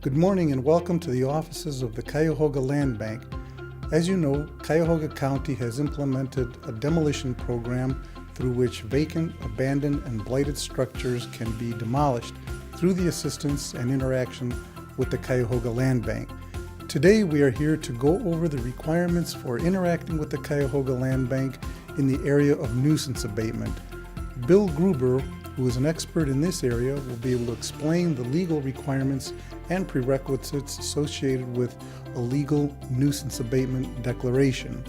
Good morning and welcome to the offices of the Cuyahoga Land Bank. As you know, Cuyahoga County has implemented a demolition program through which vacant, abandoned, and blighted structures can be demolished through the assistance and interaction with the Cuyahoga Land Bank. Today we are here to go over the requirements for interacting with the Cuyahoga Land Bank in the area of nuisance abatement. Bill Gruber, who is an expert in this area, will be able to explain the legal requirements and prerequisites associated with a legal nuisance abatement declaration.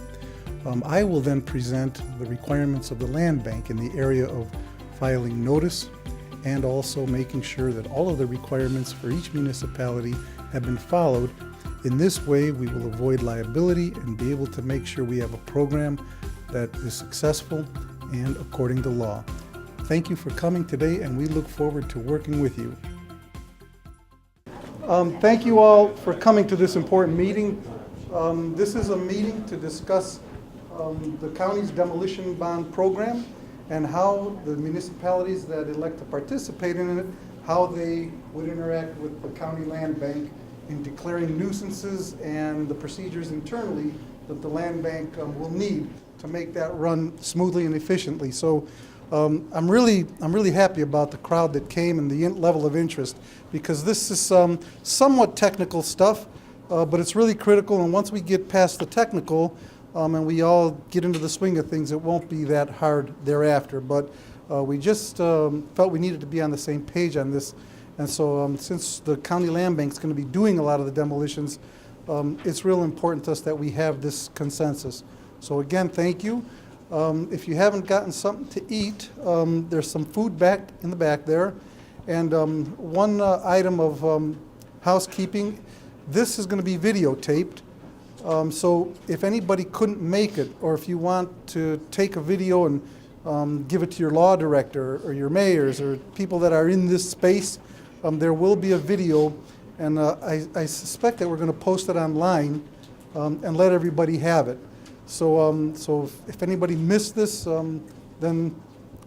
I will then present the requirements of the land bank in the area of filing notice and also making sure that all of the requirements for each municipality have been followed. In this way, we will avoid liability and be able to make sure we have a program that is successful and according to law. Thank you for coming today, and we look forward to working with you. Thank you all for coming to this important meeting. This is a meeting to discuss the county's demolition bond program and how the municipalities that elect to participate in it, how they would interact with the county land bank in declaring nuisances and the procedures internally that the land bank will need to make that run smoothly and efficiently. So I'm really happy about the crowd that came and the level of interest, because this is somewhat technical stuff, but it's really critical, and once we get past the technical and we all get into the swing of things, it won't be that hard thereafter. But we just felt we needed to be on the same page on this, and so since the county land bank is going to be doing a lot of the demolitions, it's real important to us that we have this consensus. So again, thank you. If you haven't gotten something to eat, there's some food back in the back there. And one item of housekeeping, this is going to be videotaped. So if anybody couldn't make it, or if you want to take a video and give it to your law director or your mayors or people that are in this space, there will be a video, and I suspect that we're going to post it online and let everybody have it. So if anybody missed this, then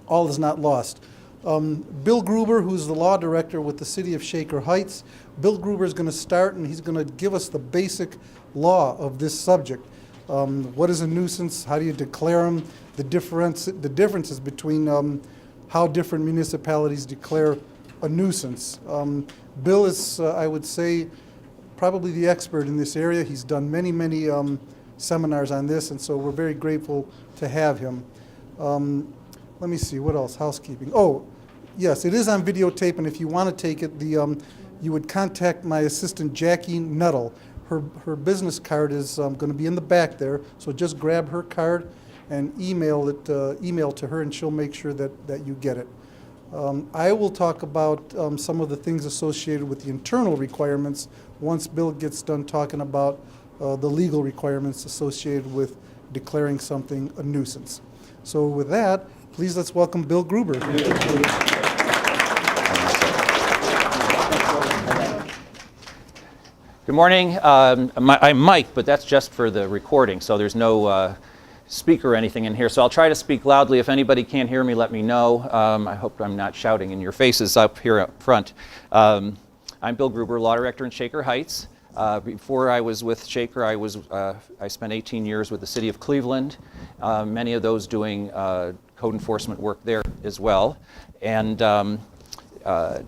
all is not lost. Bill Gruber, who's the law director with the city of Shaker Heights, Bill Gruber is going to start, and he's going to give us the basic law of this subject. What is a nuisance? How do you declare them? The differences between how different municipalities declare a nuisance. Bill is, I would say, probably the expert in this area. He's done many seminars on this, and so we're very grateful to have him. Let me see, what else? Housekeeping. Oh, yes, it is on videotape, and if you want to take it, you would contact my assistant, Jackie Nuttall. Her business card is going to be in the back there, so just grab her card and email to her, and she'll make sure that you get it. I will talk about some of the things associated with the internal requirements once Bill gets done talking about the legal requirements associated with declaring something a nuisance. So with that, please let's welcome Bill Gruber. Good morning. I'm Mike, but that's just for the recording, so there's no speaker or anything in here. So I'll try to speak loudly. If anybody can't hear me, let me know. I hope I'm not shouting in your faces up here up front. I'm Bill Gruber, law director in Shaker Heights. Before I was with Shaker, I spent 18 years with the city of Cleveland, many of those doing code enforcement work there as well. And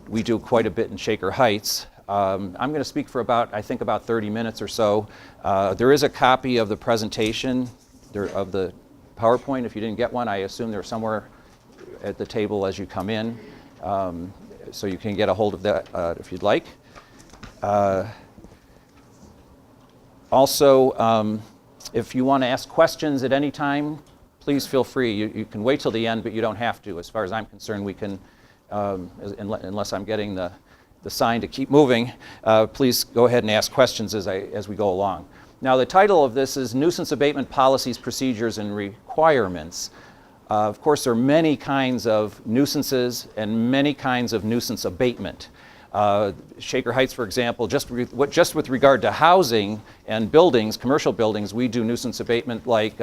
we do quite a bit in Shaker Heights. I'm going to speak for about 30 minutes or so. There is a copy of the presentation of the PowerPoint. If you didn't get one, I assume they're somewhere at the table as you come in. So you can get a hold of that if you'd like. Also, if you want to ask questions at any time, please feel free. You can wait till the end, but you don't have to. As far as I'm concerned, we can, unless I'm getting the sign to keep moving, please go ahead and ask questions as we go along. Now, the title of this is Nuisance Abatement Policies, Procedures, and Requirements. Of course, there are many kinds of nuisances and many kinds of nuisance abatement. Shaker Heights, for example, just with regard to housing and buildings, commercial buildings, we do nuisance abatement like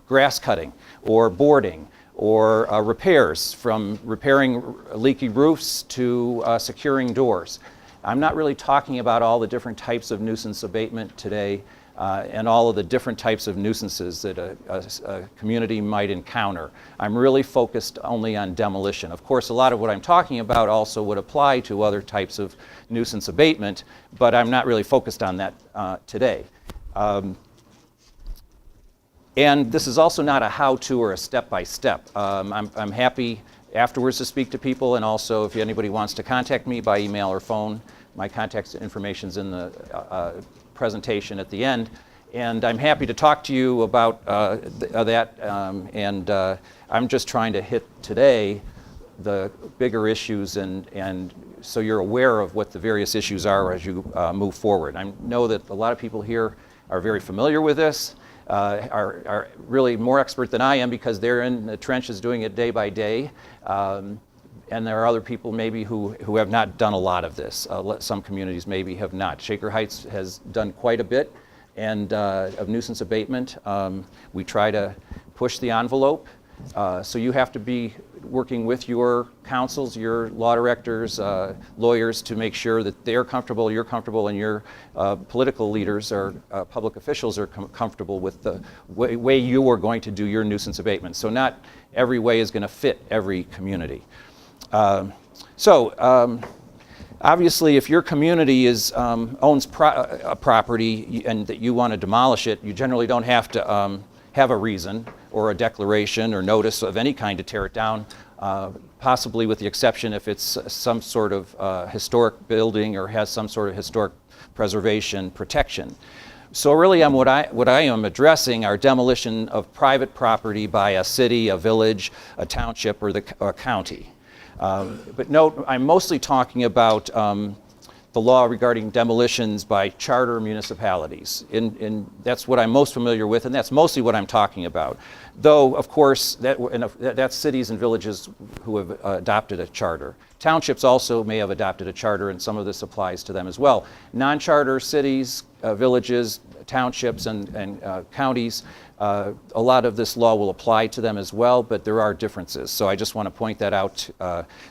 grass cutting or boarding or repairs, from repairing leaky roofs to securing doors. I'm not really talking about all the different types of nuisance abatement today and all of the different types of nuisances that a community might encounter. I'm really focused only on demolition. Of course, a lot of what I'm talking about also would apply to other types of nuisance abatement, but I'm not really focused on that today. And this is also not a how-to or a step-by-step. I'm happy afterwards to speak to people, and also if anybody wants to contact me by email or phone, my contact information is in the presentation at the end. And I'm happy to talk to you about that. I'm just trying to hit today the bigger issues and so you're aware of what the various issues are as you move forward. I know that a lot of people here are very familiar with this. Are really more expert than I am because they're in the trenches doing it day by day. And there are other people maybe who have not done a lot of this. Some communities maybe have not. Shaker Heights has done quite a bit and of nuisance abatement. We try to push the envelope. So you have to be working with your councils, your law directors, lawyers to make sure that they're comfortable, you're comfortable, and your political leaders or public officials are comfortable with the way you are going to do your nuisance abatement. So not every way is going to fit every community. Obviously, if your community owns a property and that you want to demolish it, you generally don't have to have a reason or a declaration or notice of any kind to tear it down, possibly with the exception if it's some sort of historic building or has some sort of historic preservation protection. So really what I am addressing are demolition of private property by a city, a village, a township, or a county. But note, I'm mostly talking about the law regarding demolitions by charter municipalities. And that's what I'm most familiar with, and that's mostly what I'm talking about. Though, of course, that's cities and villages who have adopted a charter. Townships also may have adopted a charter, and some of this applies to them as well. Non-charter cities, villages, townships, and counties, a lot of this law will apply to them as well, but there are differences. So I just want to point that out.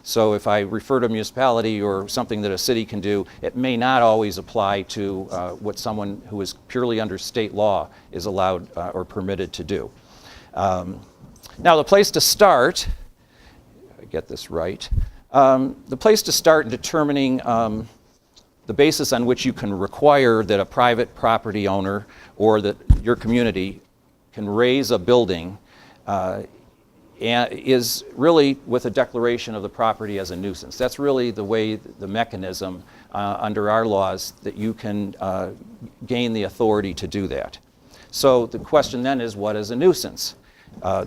So if I refer to a municipality or something that a city can do, it may not always apply to what someone who is purely under state law is allowed or permitted to do. Now the place to start, if I get this right, the place to start in determining the basis on which you can require that a private property owner or that your community can raise a building is really with a declaration of the property as a nuisance. That's really the way, the mechanism under our laws that you can gain the authority to do that. So the question then is, what is a nuisance?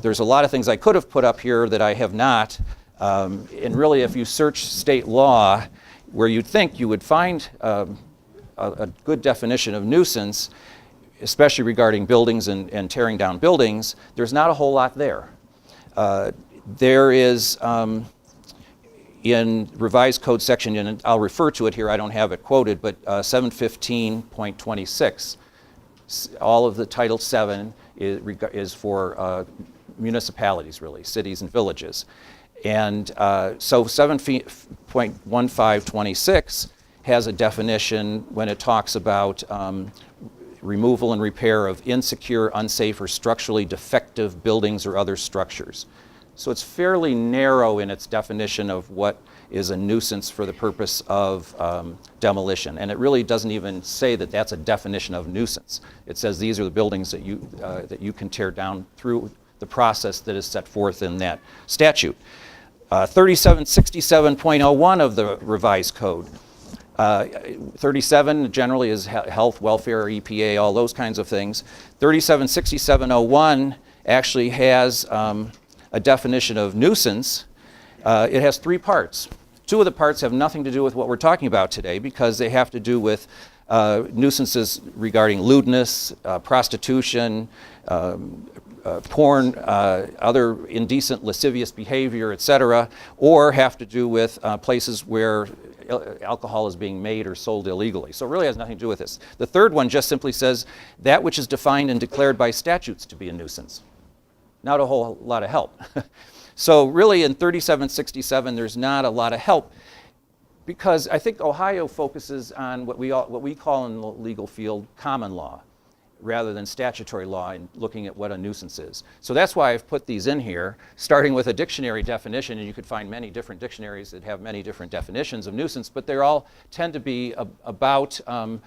There's a lot of things I could have put up here that I have not. And really, if you search state law, where you'd think you would find a good definition of nuisance, especially regarding buildings and tearing down buildings, there's not a whole lot there. There is, in revised code section, and I'll refer to it here, I don't have it quoted, but 715.26, all of the Title 7 is for municipalities, really, cities and villages. And so 7.1526 has a definition when it talks about removal and repair of insecure, unsafe, or structurally defective buildings or other structures. So it's fairly narrow in its definition of what is a nuisance for the purpose of demolition. And it really doesn't even say that that's a definition of nuisance. It says these are the buildings that you can tear down through the process that is set forth in that statute. 3767.01 of the revised code. 37 generally is health, welfare, EPA, all those kinds of things. 3767.01 actually has a definition of nuisance. It has 3 parts. 2 of the parts have nothing to do with what we're talking about today because they have to do with nuisances regarding lewdness, prostitution, porn, other indecent, lascivious behavior, etc., or have to do with places where alcohol is being made or sold illegally. So it really has nothing to do with this. The third one just simply says that which is defined and declared by statutes to be a nuisance. Not a whole lot of help. So really in 3767 there's not a lot of help, Because I think Ohio focuses on what we call in the legal field common law, rather than statutory law in looking at what a nuisance is. So that's why I've put these in here, starting with a dictionary definition, and you could find many different dictionaries that have many different definitions of nuisance, but they all tend to be about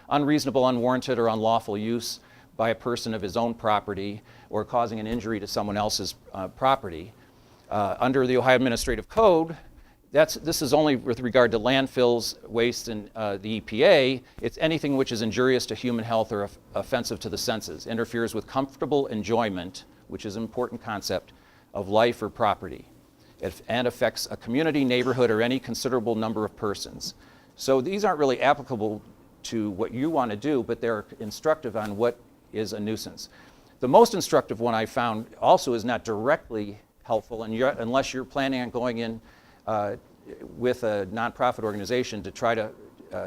unreasonable, unwarranted, or unlawful use by a person of his own property or causing an injury to someone else's property. Under the Ohio Administrative Code, this is only with regard to landfills, waste, and the EPA. It's anything which is injurious to human health or offensive to the senses, interferes with comfortable enjoyment, which is an important concept, of life or property, and affects a community, neighborhood, or any considerable number of persons. So these aren't really applicable to what you want to do, but they're instructive on what is a nuisance. The most instructive one I found also is not directly helpful, and unless you're planning on going in with a nonprofit organization to try to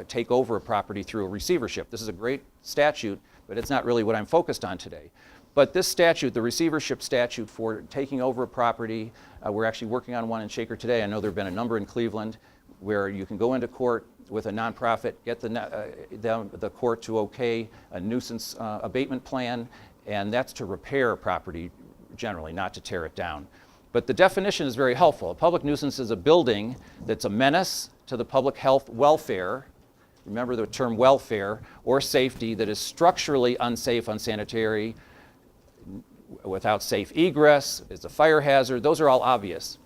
take over a property through a receivership. This is a great statute, but it's not really what I'm focused on today. But this statute, the receivership statute for taking over a property, we're actually working on one in Shaker today. I know there have been a number in Cleveland where you can go into court with a nonprofit, get the court to okay a nuisance abatement plan, and that's to repair a property generally, not to tear it down. But the definition is very helpful. A public nuisance is a building that's a menace to the public health, welfare, remember the term welfare, or safety, that is structurally unsafe, unsanitary, without safe egress, is a fire hazard. Those are all obvious.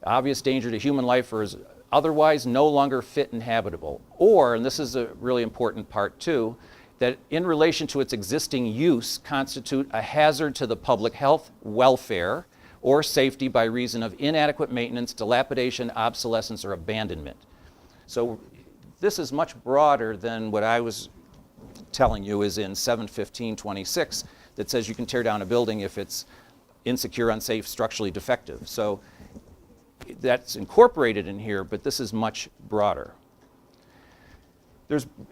Obvious danger to human life, or is otherwise no longer fit and habitable. Or, and this is a really important part too, that in relation to its existing use constitute a hazard to the public health, welfare, or safety by reason of inadequate maintenance, dilapidation, obsolescence, or abandonment. So this is much broader than what I was telling you is in 71526 that says you can tear down a building if it's insecure, unsafe, structurally defective. So that's incorporated in here, but this is much broader.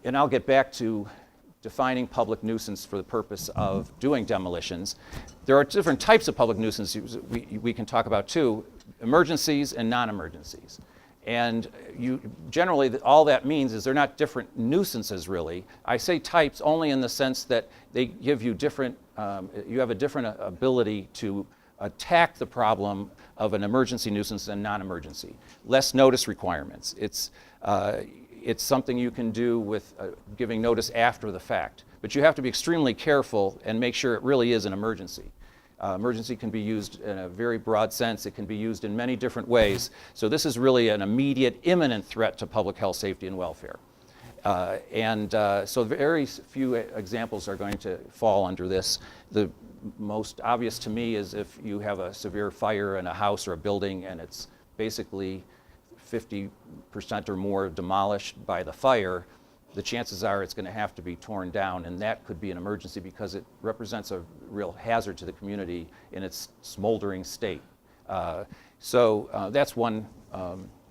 And I'll get back to defining public nuisance for the purpose of doing demolitions. There are different types of public nuisances we can talk about too, emergencies and non-emergencies. And generally, all that means is they're not different nuisances really. I say types only in the sense that they give you different, you have a different ability to attack the problem of an emergency nuisance than non-emergency. Less notice requirements. It's something you can do with giving notice after the fact. But you have to be extremely careful and make sure it really is an emergency. Emergency can be used in a very broad sense. It can be used in many different ways. So this is really an immediate, imminent threat to public health, safety, and welfare. So very few examples are going to fall under this. The most obvious to me is if you have a severe fire in a house or a building and it's basically 50% or more demolished by the fire, the chances are it's going to have to be torn down, and that could be an emergency because it represents a real hazard to the community in its smoldering state. So that's one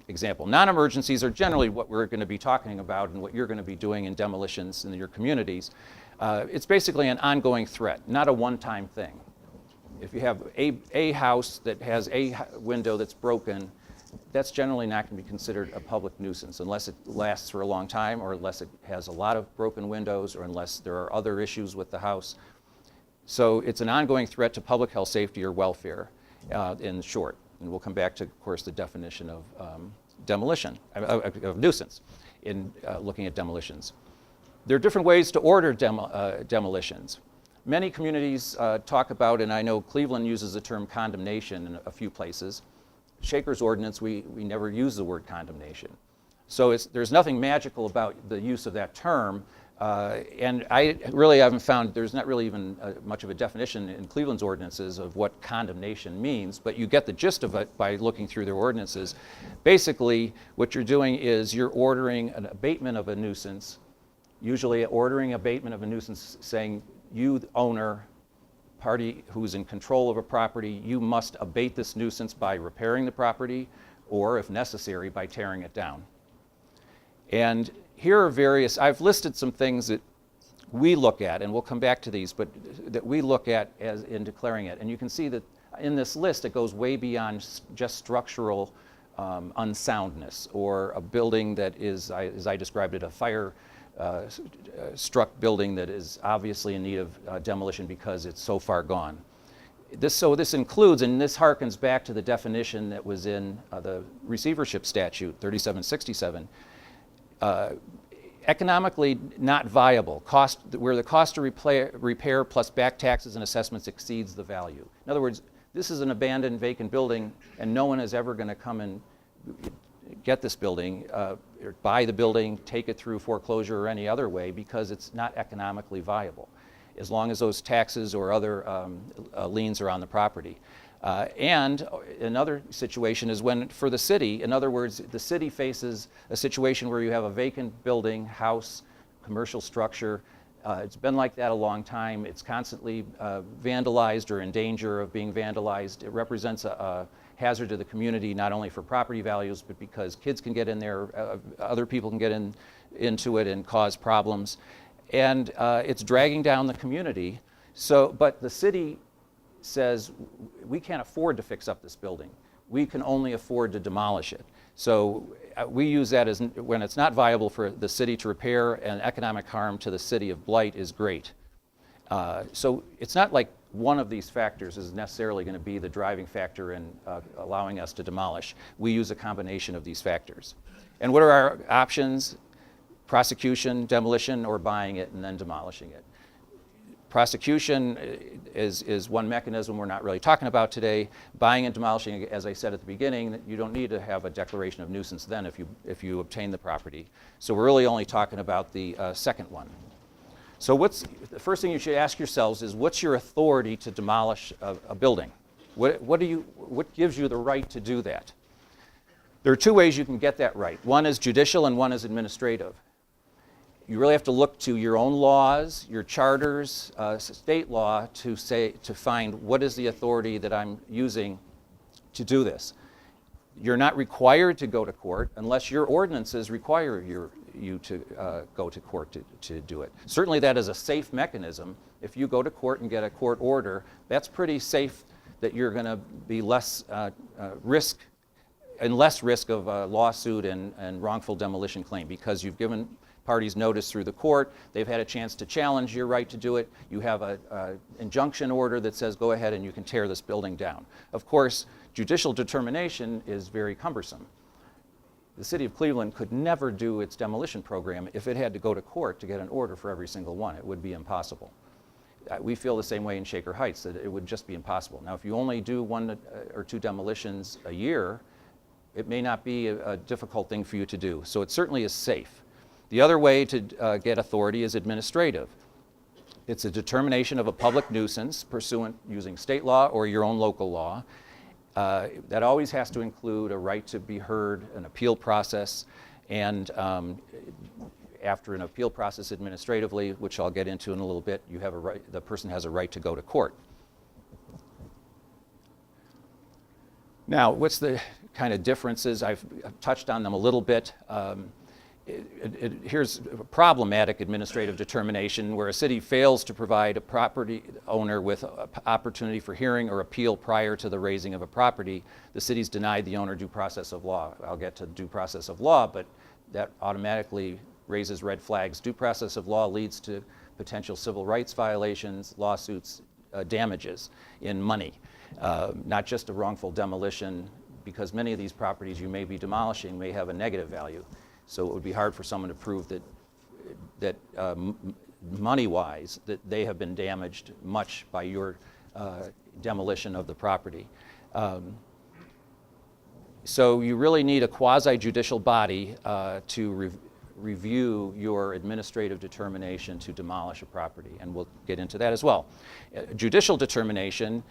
example. Non-emergencies are generally what we're going to be talking about and what you're going to be doing in demolitions in your communities. It's basically an ongoing threat, not a one-time thing. If you have a house that has a window that's broken, that's generally not going to be considered a public nuisance unless it lasts for a long time or unless it has a lot of broken windows or unless there are other issues with the house. So it's an ongoing threat to public health, safety, or welfare in short. And we'll come back to, of course, the definition of demolition, of nuisance in looking at demolitions. There are different ways to order demolitions. Many communities talk about, and I know Cleveland uses the term condemnation in a few places. Shaker's ordinance, we never use the word condemnation. So there's nothing magical about the use of that term, and I really haven't found, there's not really even much of a definition in Cleveland's ordinances of what condemnation means, but you get the gist of it by looking through their ordinances. Basically, what you're doing is you're ordering an abatement of a nuisance, usually ordering abatement of a nuisance saying, you, the owner, party who's in control of a property, you must abate this nuisance by repairing the property or, if necessary, by tearing it down. And here are various, I've listed some things that we look at, and we'll come back to these, but that we look at as in declaring it. And you can see that in this list it goes way beyond just structural unsoundness, or a building that is, as I described it, a fire struck building that is obviously in need of demolition because it's so far gone. This includes, and this harkens back to the definition that was in the receivership statute, 3767, economically not viable, where the cost to repair plus back taxes and assessments exceeds the value. In other words, this is an abandoned vacant building and no one is ever going to come and get this building, or buy the building, take it through foreclosure or any other way, because it's not economically viable, as long as those taxes or other liens are on the property. And another situation is when, for the city, in other words, the city faces a situation where you have a vacant building, house, commercial structure. It's been like that a long time. It's constantly vandalized or in danger of being vandalized. It represents a hazard to the community, not only for property values, but because kids can get in there, other people can get into it and cause problems. And it's dragging down the community. But the city says, we can't afford to fix up this building. We can only afford to demolish it. So we use that as, when it's not viable for the city to repair, and economic harm to the city of blight is great. So it's not like one of these factors is necessarily going to be the driving factor in allowing us to demolish. We use a combination of these factors. And what are our options? Prosecution, demolition, or buying it and then demolishing it. Prosecution is one mechanism we're not really talking about today. Buying and demolishing, as I said at the beginning, you don't need to have a declaration of nuisance then if you obtain the property. So we're really only talking about the second one. So the first thing you should ask yourselves is, what's your authority to demolish a building? What gives you the right to do that? There are two ways you can get that right. One is judicial and one is administrative. You really have to look to your own laws, your charters, state law to find what is the authority that I'm using to do this. You're not required to go to court unless your ordinances require you to go to court to do it. Certainly that is a safe mechanism. If you go to court and get a court order, that's pretty safe, that you're going to be less risk of a lawsuit and wrongful demolition claim, because you've given parties notice through the court. They've had a chance to challenge your right to do it. You have an injunction order that says go ahead and you can tear this building down. Of course, judicial determination is very cumbersome. The city of Cleveland could never do its demolition program if it had to go to court to get an order for every single one. It would be impossible. We feel the same way in Shaker Heights, that it would just be impossible. Now, if you only do 1 or 2 demolitions a year, it may not be a difficult thing for you to do. So it certainly is safe. The other way to get authority is administrative. It's a determination of a public nuisance pursuant using state law or your own local law. That always has to include a right to be heard, an appeal process, and after an appeal process administratively, which I'll get into in a little bit, you have a right, the person has a right to go to court. Now, what's the kind of differences? I've touched on them a little bit. Here's a problematic administrative determination where a city fails to provide a property owner with an opportunity for hearing or appeal prior to the raising of a property. The city's denied the owner due process of law. I'll get to due process of law, but that automatically raises red flags. Due process of law leads to potential civil rights violations, lawsuits, damages in money, not just a wrongful demolition, because many of these properties you may be demolishing may have a negative value. So it would be hard for someone to prove that money-wise, that they have been damaged much by your demolition of the property. So you really need a quasi-judicial body to review your administrative determination to demolish a property, and we'll get into that as well. Judicial determination,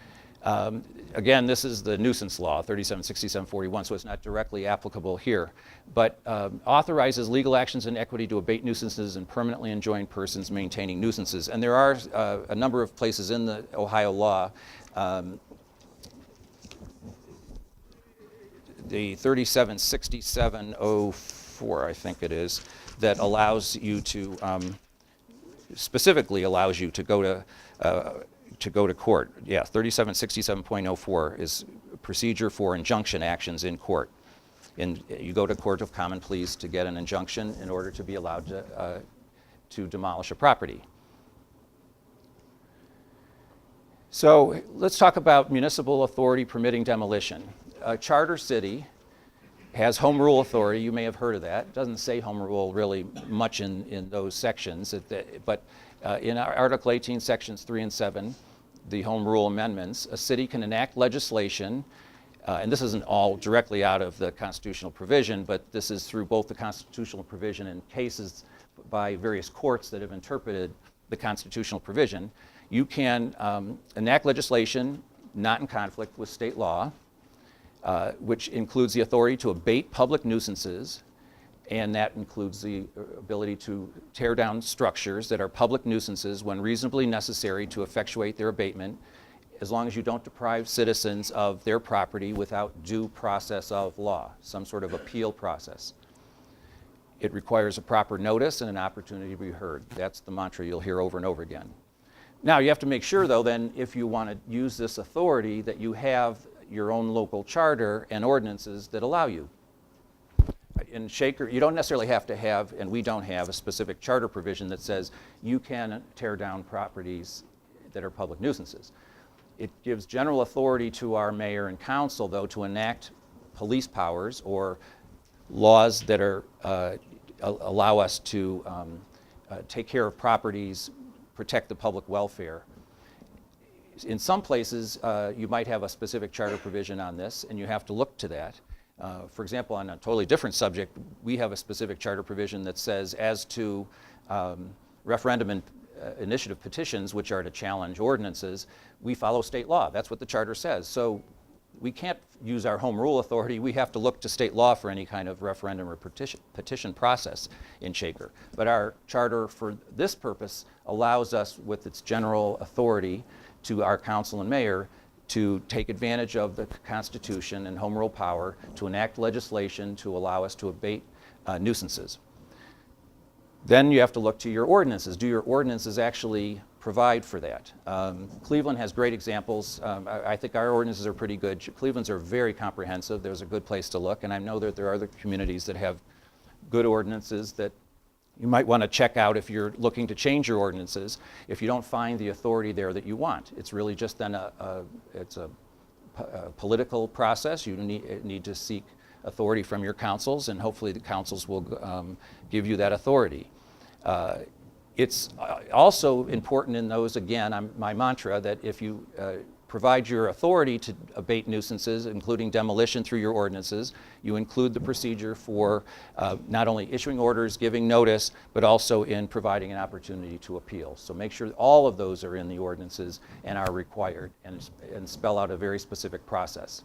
again, this is the nuisance law, 376741, so it's not directly applicable here, but authorizes legal actions in equity to abate nuisances and permanently enjoin persons maintaining nuisances. And there are a number of places in the Ohio law, the 376704, I think it is, that allows you to, specifically allows you to go to court. Yeah, 3767.04 is procedure for injunction actions in court. You go to court of common pleas to get an injunction in order to be allowed to demolish a property. So let's talk about municipal authority permitting demolition. A charter city has home rule authority. You may have heard of that. It doesn't say home rule really much in those sections, but in Article 18, Sections 3 and 7, the home rule amendments, a city can enact legislation, and this isn't all directly out of the constitutional provision, but this is through both the constitutional provision and cases by various courts that have interpreted the constitutional provision. You can enact legislation not in conflict with state law, which includes the authority to abate public nuisances, and that includes the ability to tear down structures that are public nuisances when reasonably necessary to effectuate their abatement, as long as you don't deprive citizens of their property without due process of law, some sort of appeal process. It requires a proper notice and an opportunity to be heard. That's the mantra you'll hear over and over again. Now, you have to make sure, though, then, if you want to use this authority, that you have your own local charter and ordinances that allow you. In Shaker, you don't necessarily have to have, and we don't have, a specific charter provision that says you can tear down properties that are public nuisances. It gives general authority to our mayor and council, though, to enact police powers or laws that are, allow us to take care of properties, protect the public welfare. In some places, you might have a specific charter provision on this, and you have to look to that. For example, on a totally different subject, we have a specific charter provision that says, as to referendum and initiative petitions, which are to challenge ordinances, we follow state law. That's what the charter says. So we can't use our home rule authority. We have to look to state law for any kind of referendum or petition process in Shaker. But our charter, for this purpose, allows us, with its general authority to our council and mayor, to take advantage of the Constitution and home rule power to enact legislation to allow us to abate nuisances. Then you have to look to your ordinances. Do your ordinances actually provide for that? Cleveland has great examples. I think our ordinances are pretty good. Cleveland's are very comprehensive. There's a good place to look, and I know that there are other communities that have good ordinances that you might want to check out if you're looking to change your ordinances if you don't find the authority there that you want. It's really just then it's a political process. You need to seek authority from your councils, and hopefully the councils will give you that authority. It's also important in those, again, my mantra, that if you provide your authority to abate nuisances, including demolition through your ordinances, you include the procedure for not only issuing orders, giving notice, but also in providing an opportunity to appeal. So make sure that all of those are in the ordinances and are required, and spell out a very specific process.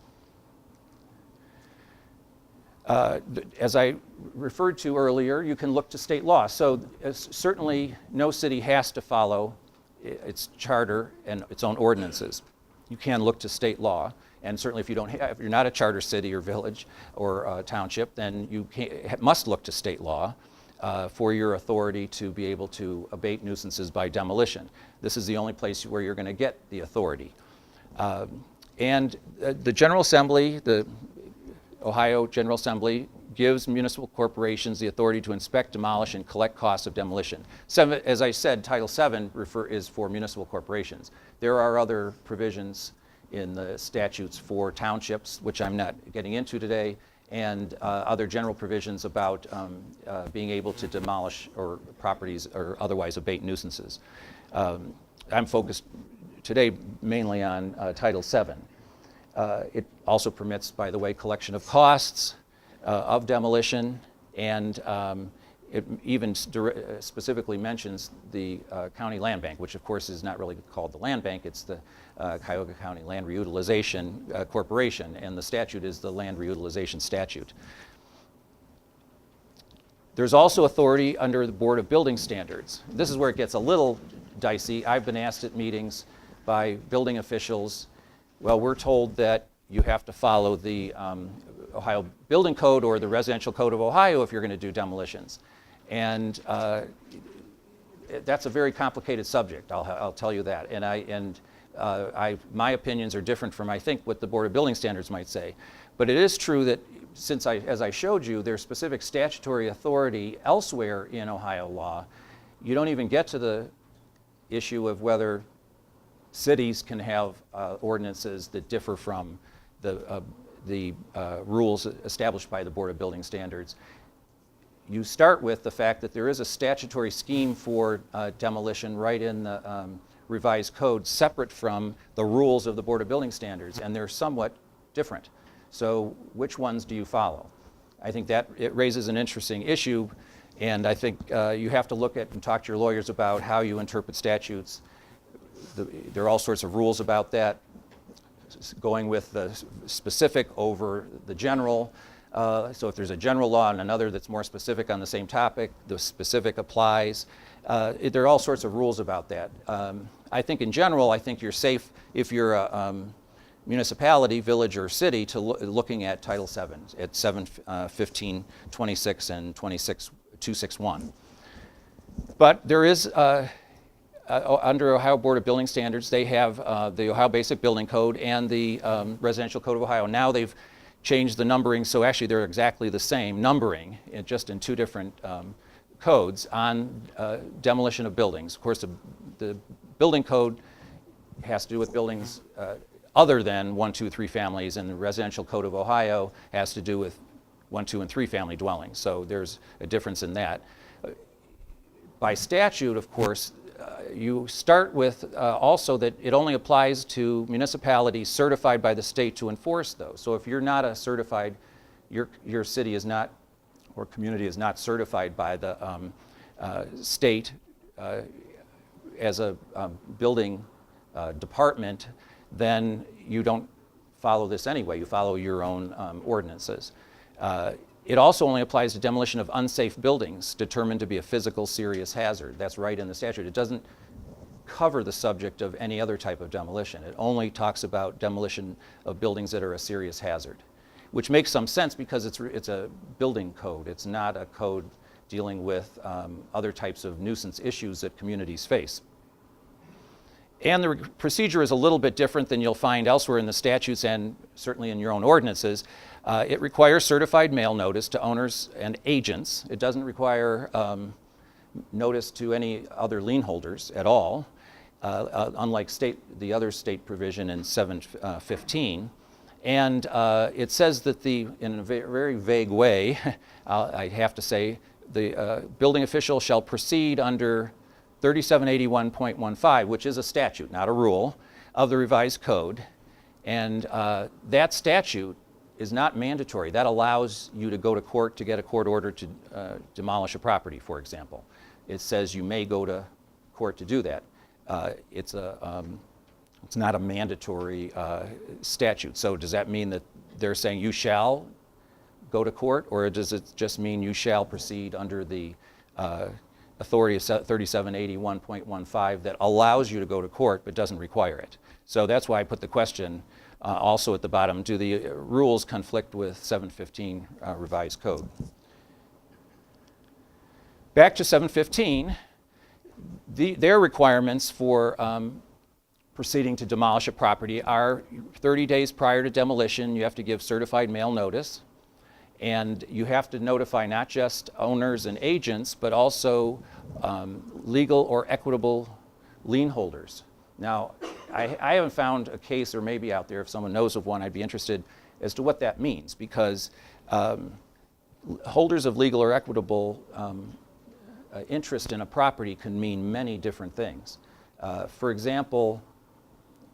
As I referred to earlier, you can look to state law. So certainly no city has to follow its charter and its own ordinances. You can look to state law, and certainly if you're not a charter city or village or township, then you must look to state law for your authority to be able to abate nuisances by demolition. This is the only place where you're going to get the authority. And the General Assembly, the Ohio General Assembly, gives municipal corporations the authority to inspect, demolish, and collect costs of demolition. As I said, Title VII is for municipal corporations. There are other provisions in the statutes for townships, which I'm not getting into today, and other general provisions about being able to demolish or properties or otherwise abate nuisances. I'm focused today mainly on Title VII. It also permits, by the way, collection of costs of demolition, and it even specifically mentions the County Land Bank, which of course is not really called the Land Bank, it's the Cuyahoga County Land Reutilization Corporation, and the statute is the Land Reutilization Statute. There's also authority under the Board of Building Standards. This is where it gets a little dicey. I've been asked at meetings by building officials, well, we're told that you have to follow the Ohio Building Code or the Residential Code of Ohio if you're going to do demolitions. And that's a very complicated subject, I'll tell you that. And my opinions are different from, I think, what the Board of Building Standards might say. But it is true that since as I showed you, there's specific statutory authority elsewhere in Ohio law, you don't even get to the issue of whether cities can have ordinances that differ from the rules established by the Board of Building Standards. You start with the fact that there is a statutory scheme for demolition right in the revised code, separate from the rules of the Board of Building Standards, and they're somewhat different. So which ones do you follow? I think that it raises an interesting issue, and I think you have to look at and talk to your lawyers about how you interpret statutes. There are all sorts of rules about that, going with the specific over the general. So if there's a general law and another that's more specific on the same topic, the specific applies. There are all sorts of rules about that. I think in general, I think you're safe if you're a municipality, village, or city to looking at Title VII at 7, 15, 26, and 261. But there is, under Ohio Board of Building Standards, they have the Ohio Basic Building Code and the Residential Code of Ohio. Now they've changed the numbering, so actually they're exactly the same numbering, just in two different codes on demolition of buildings. Of course, the building code has to do with buildings other than 1, 2, 3 families, and the Residential Code of Ohio has to do with 1, 2, and 3 family dwellings. So there's a difference in that. By statute, of course, you start with also that it only applies to municipalities certified by the state to enforce those. So if you're not a certified, your city is not, or community is not certified by the state as a building department, then you don't follow this anyway. You follow your own ordinances. It also only applies to demolition of unsafe buildings determined to be a physical serious hazard. That's right in the statute. It doesn't cover the subject of any other type of demolition. It only talks about demolition of buildings that are a serious hazard, which makes some sense because it's a building code. It's not a code dealing with other types of nuisance issues that communities face. And the procedure is a little bit different than you'll find elsewhere in the statutes and certainly in your own ordinances. It requires certified mail notice to owners and agents. It doesn't require notice to any other lien holders at all, unlike the other state provision in 715. And it says that in a very vague way, I have to say, the building official shall proceed under 3781.15, which is a statute, not a rule, of the revised code. And that statute is not mandatory. That allows you to go to court to get a court order to demolish a property, for example. It says you may go to court to do that. It's not a mandatory statute. So does that mean that they're saying you shall go to court, or does it just mean you shall proceed under the authority of 3781.15 that allows you to go to court but doesn't require it? So that's why I put the question also at the bottom, do the rules conflict with 715 revised code? Back to 715, their requirements for proceeding to demolish a property are 30 days prior to demolition, you have to give certified mail notice, and you have to notify not just owners and agents, but also legal or equitable lien holders. Now, I haven't found a case, or maybe out there, if someone knows of one, I'd be interested as to what that means, because holders of legal or equitable interest in a property can mean many different things. For example,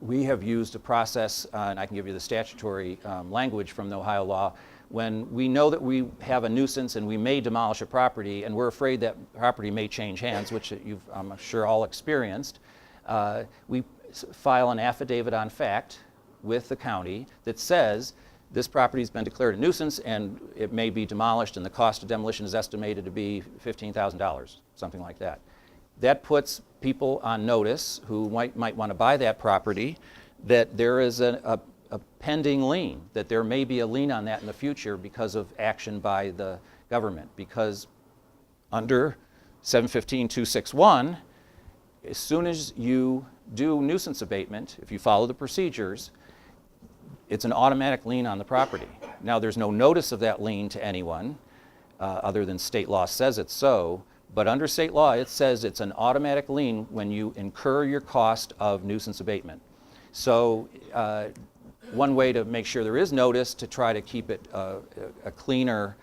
we have used a process, and I can give you the statutory language from the Ohio law, when we know that we have a nuisance and we may demolish a property and we're afraid that property may change hands, which you've, I'm sure, all experienced, we file an affidavit on fact with the county that says this property has been declared a nuisance and it may be demolished, and the cost of demolition is estimated to be $15,000, something like that. That puts people on notice who might want to buy that property that there is a pending lien, that there may be a lien on that in the future because of action by the government. Because under 715.261, as soon as you do nuisance abatement, if you follow the procedures, it's an automatic lien on the property. Now, there's no notice of that lien to anyone, other than state law says it's so, but under state law, it says it's an automatic lien when you incur your cost of nuisance abatement. So one way to make sure there is notice to try to keep it a cleaner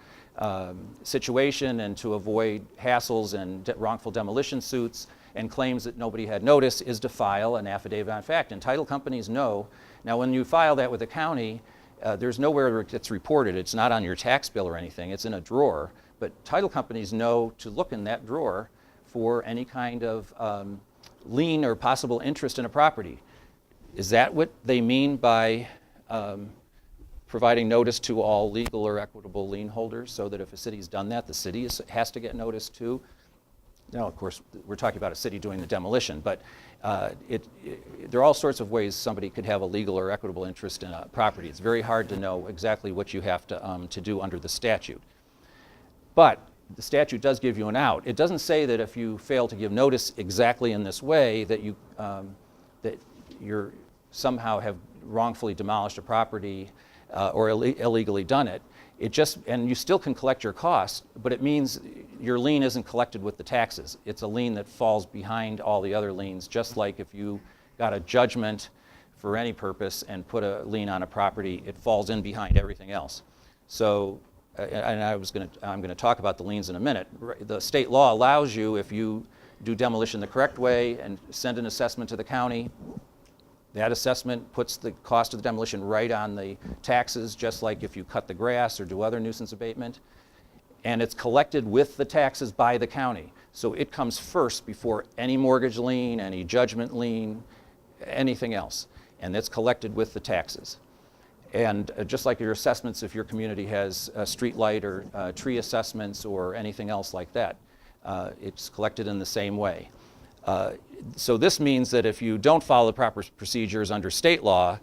situation and to avoid hassles and wrongful demolition suits and claims that nobody had notice is to file an affidavit on fact. And title companies know. Now, when you file that with the county, there's nowhere where it's reported. It's not on your tax bill or anything. It's in a drawer. But title companies know to look in that drawer for any kind of lien or possible interest in a property. Is that what they mean by providing notice to all legal or equitable lien holders, so that if a city's done that, the city has to get notice too? Now, of course, we're talking about a city doing the demolition, but there are all sorts of ways somebody could have a legal or equitable interest in a property. It's very hard to know exactly what you have to do under the statute. But the statute does give you an out. It doesn't say that if you fail to give notice exactly in this way that you're somehow have wrongfully demolished a property or illegally done it. And you still can collect your costs, but it means your lien isn't collected with the taxes. It's a lien that falls behind all the other liens, just like if you got a judgment for any purpose and put a lien on a property, it falls in behind everything else. So, and I'm going to talk about the liens in a minute. The state law allows you, if you do demolition the correct way and send an assessment to the county, that assessment puts the cost of the demolition right on the taxes, just like if you cut the grass or do other nuisance abatement. And it's collected with the taxes by the county. So it comes first before any mortgage lien, any judgment lien, anything else. And it's collected with the taxes. And just like your assessments, if your community has street light or tree assessments or anything else like that, it's collected in the same way. So this means that if you don't follow the proper procedures under state law,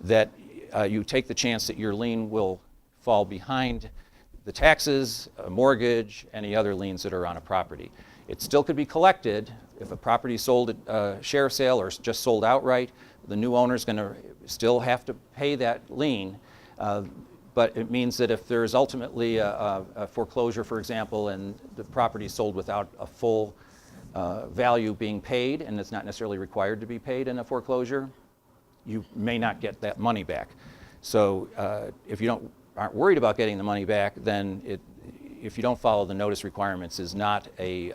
that you take the chance that your lien will fall behind the taxes, a mortgage, any other liens that are on a property. It still could be collected if a property is sold at share sale or just sold outright. The new owner is going to still have to pay that lien, but it means that if there's ultimately a foreclosure, for example, and the property is sold without a full value being paid, and it's not necessarily required to be paid in a foreclosure, you may not get that money back. So if you aren't worried about getting the money back, then if you don't follow the notice requirements, is not a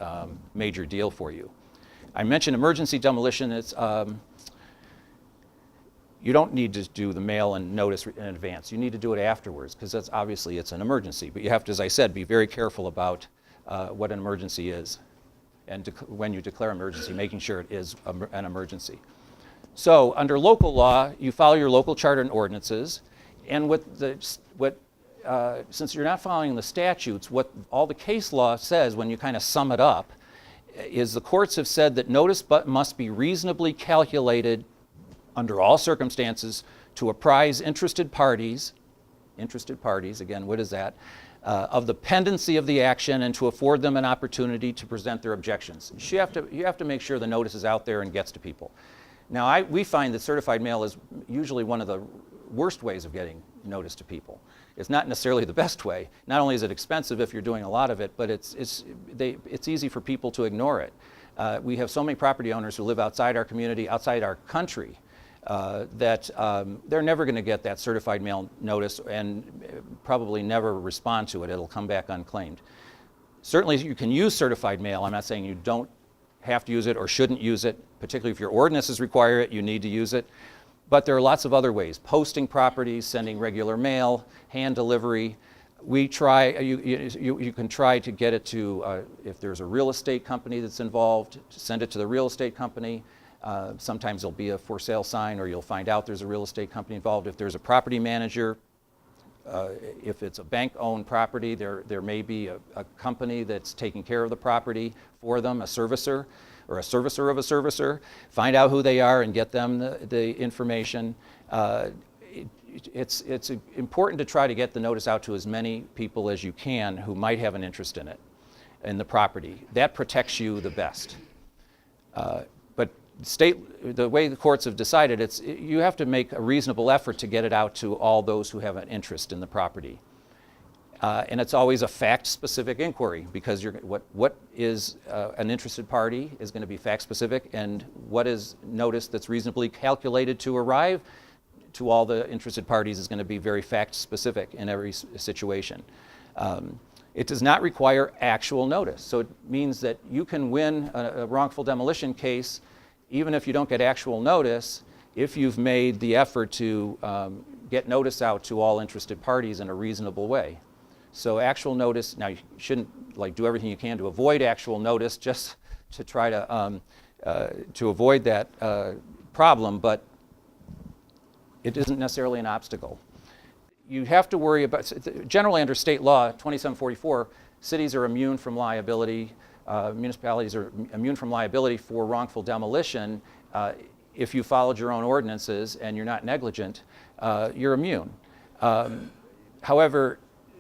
major deal for you. I mentioned emergency demolition. You don't need to do the mail and notice in advance. You need to do it afterwards, because that's obviously it's an emergency. But you have to, as I said, be very careful about what an emergency is, and when you declare emergency, making sure it is an emergency. So under local law, you follow your local charter and ordinances, and since you're not following the statutes, what all the case law says, when you kind of sum it up, is the courts have said that notice must be reasonably calculated under all circumstances to apprise interested parties, again, what is that, of the pendency of the action and to afford them an opportunity to present their objections. You have to make sure the notice is out there and gets to people. Now, we find that certified mail is usually one of the worst ways of getting notice to people. It's not necessarily the best way. Not only is it expensive if you're doing a lot of it, but it's easy for people to ignore it. We have so many property owners who live outside our community, outside our country, that they're never going to get that certified mail notice and probably never respond to it. It'll come back unclaimed. Certainly you can use certified mail. I'm not saying you don't have to use it or shouldn't use it, particularly if your ordinances require it, you need to use it. But there are lots of other ways: posting properties, sending regular mail, hand delivery. You can try to get it to, if there's a real estate company that's involved, to send it to the real estate company. Sometimes there'll be a for sale sign, or you'll find out there's a real estate company involved. If there's a property manager, if it's a bank-owned property, there may be a company that's taking care of the property for them, a servicer, or a servicer of a servicer. Find out who they are and get them the information. It's important to try to get the notice out to as many people as you can who might have an interest in it, in the property. That protects you the best. But the way the courts have decided, you have to make a reasonable effort to get it out to all those who have an interest in the property. And it's always a fact-specific inquiry, because what is an interested party is going to be fact-specific, and what is notice that's reasonably calculated to arrive to all the interested parties is going to be very fact-specific in every situation. It does not require actual notice. So it means that you can win a wrongful demolition case even if you don't get actual notice, if you've made the effort to get notice out to all interested parties in a reasonable way. So actual notice, now you shouldn't do everything you can to avoid actual notice just to try to avoid that problem, but it isn't necessarily an obstacle. You have to worry about, generally under state law, 2744, cities are immune from liability, municipalities are immune from liability for wrongful demolition. If you followed your own ordinances and you're not negligent, you're immune. However,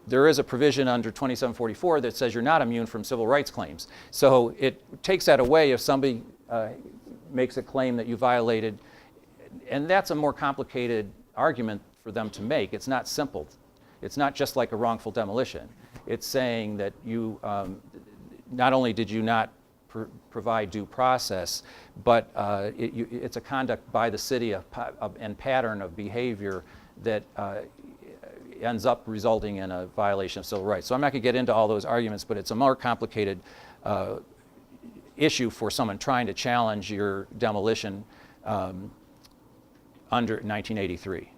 there is a provision under 2744 that says you're not immune from civil rights claims. So it takes that away if somebody makes a claim that you violated, and that's a more complicated argument for them to make. It's not simple. It's not just like a wrongful demolition. It's saying that you, not only did you not provide due process, but it's a conduct by the city and pattern of behavior that ends up resulting in a violation of civil rights. So I'm not going to get into all those arguments, but it's a more complicated issue for someone trying to challenge your demolition under 1983.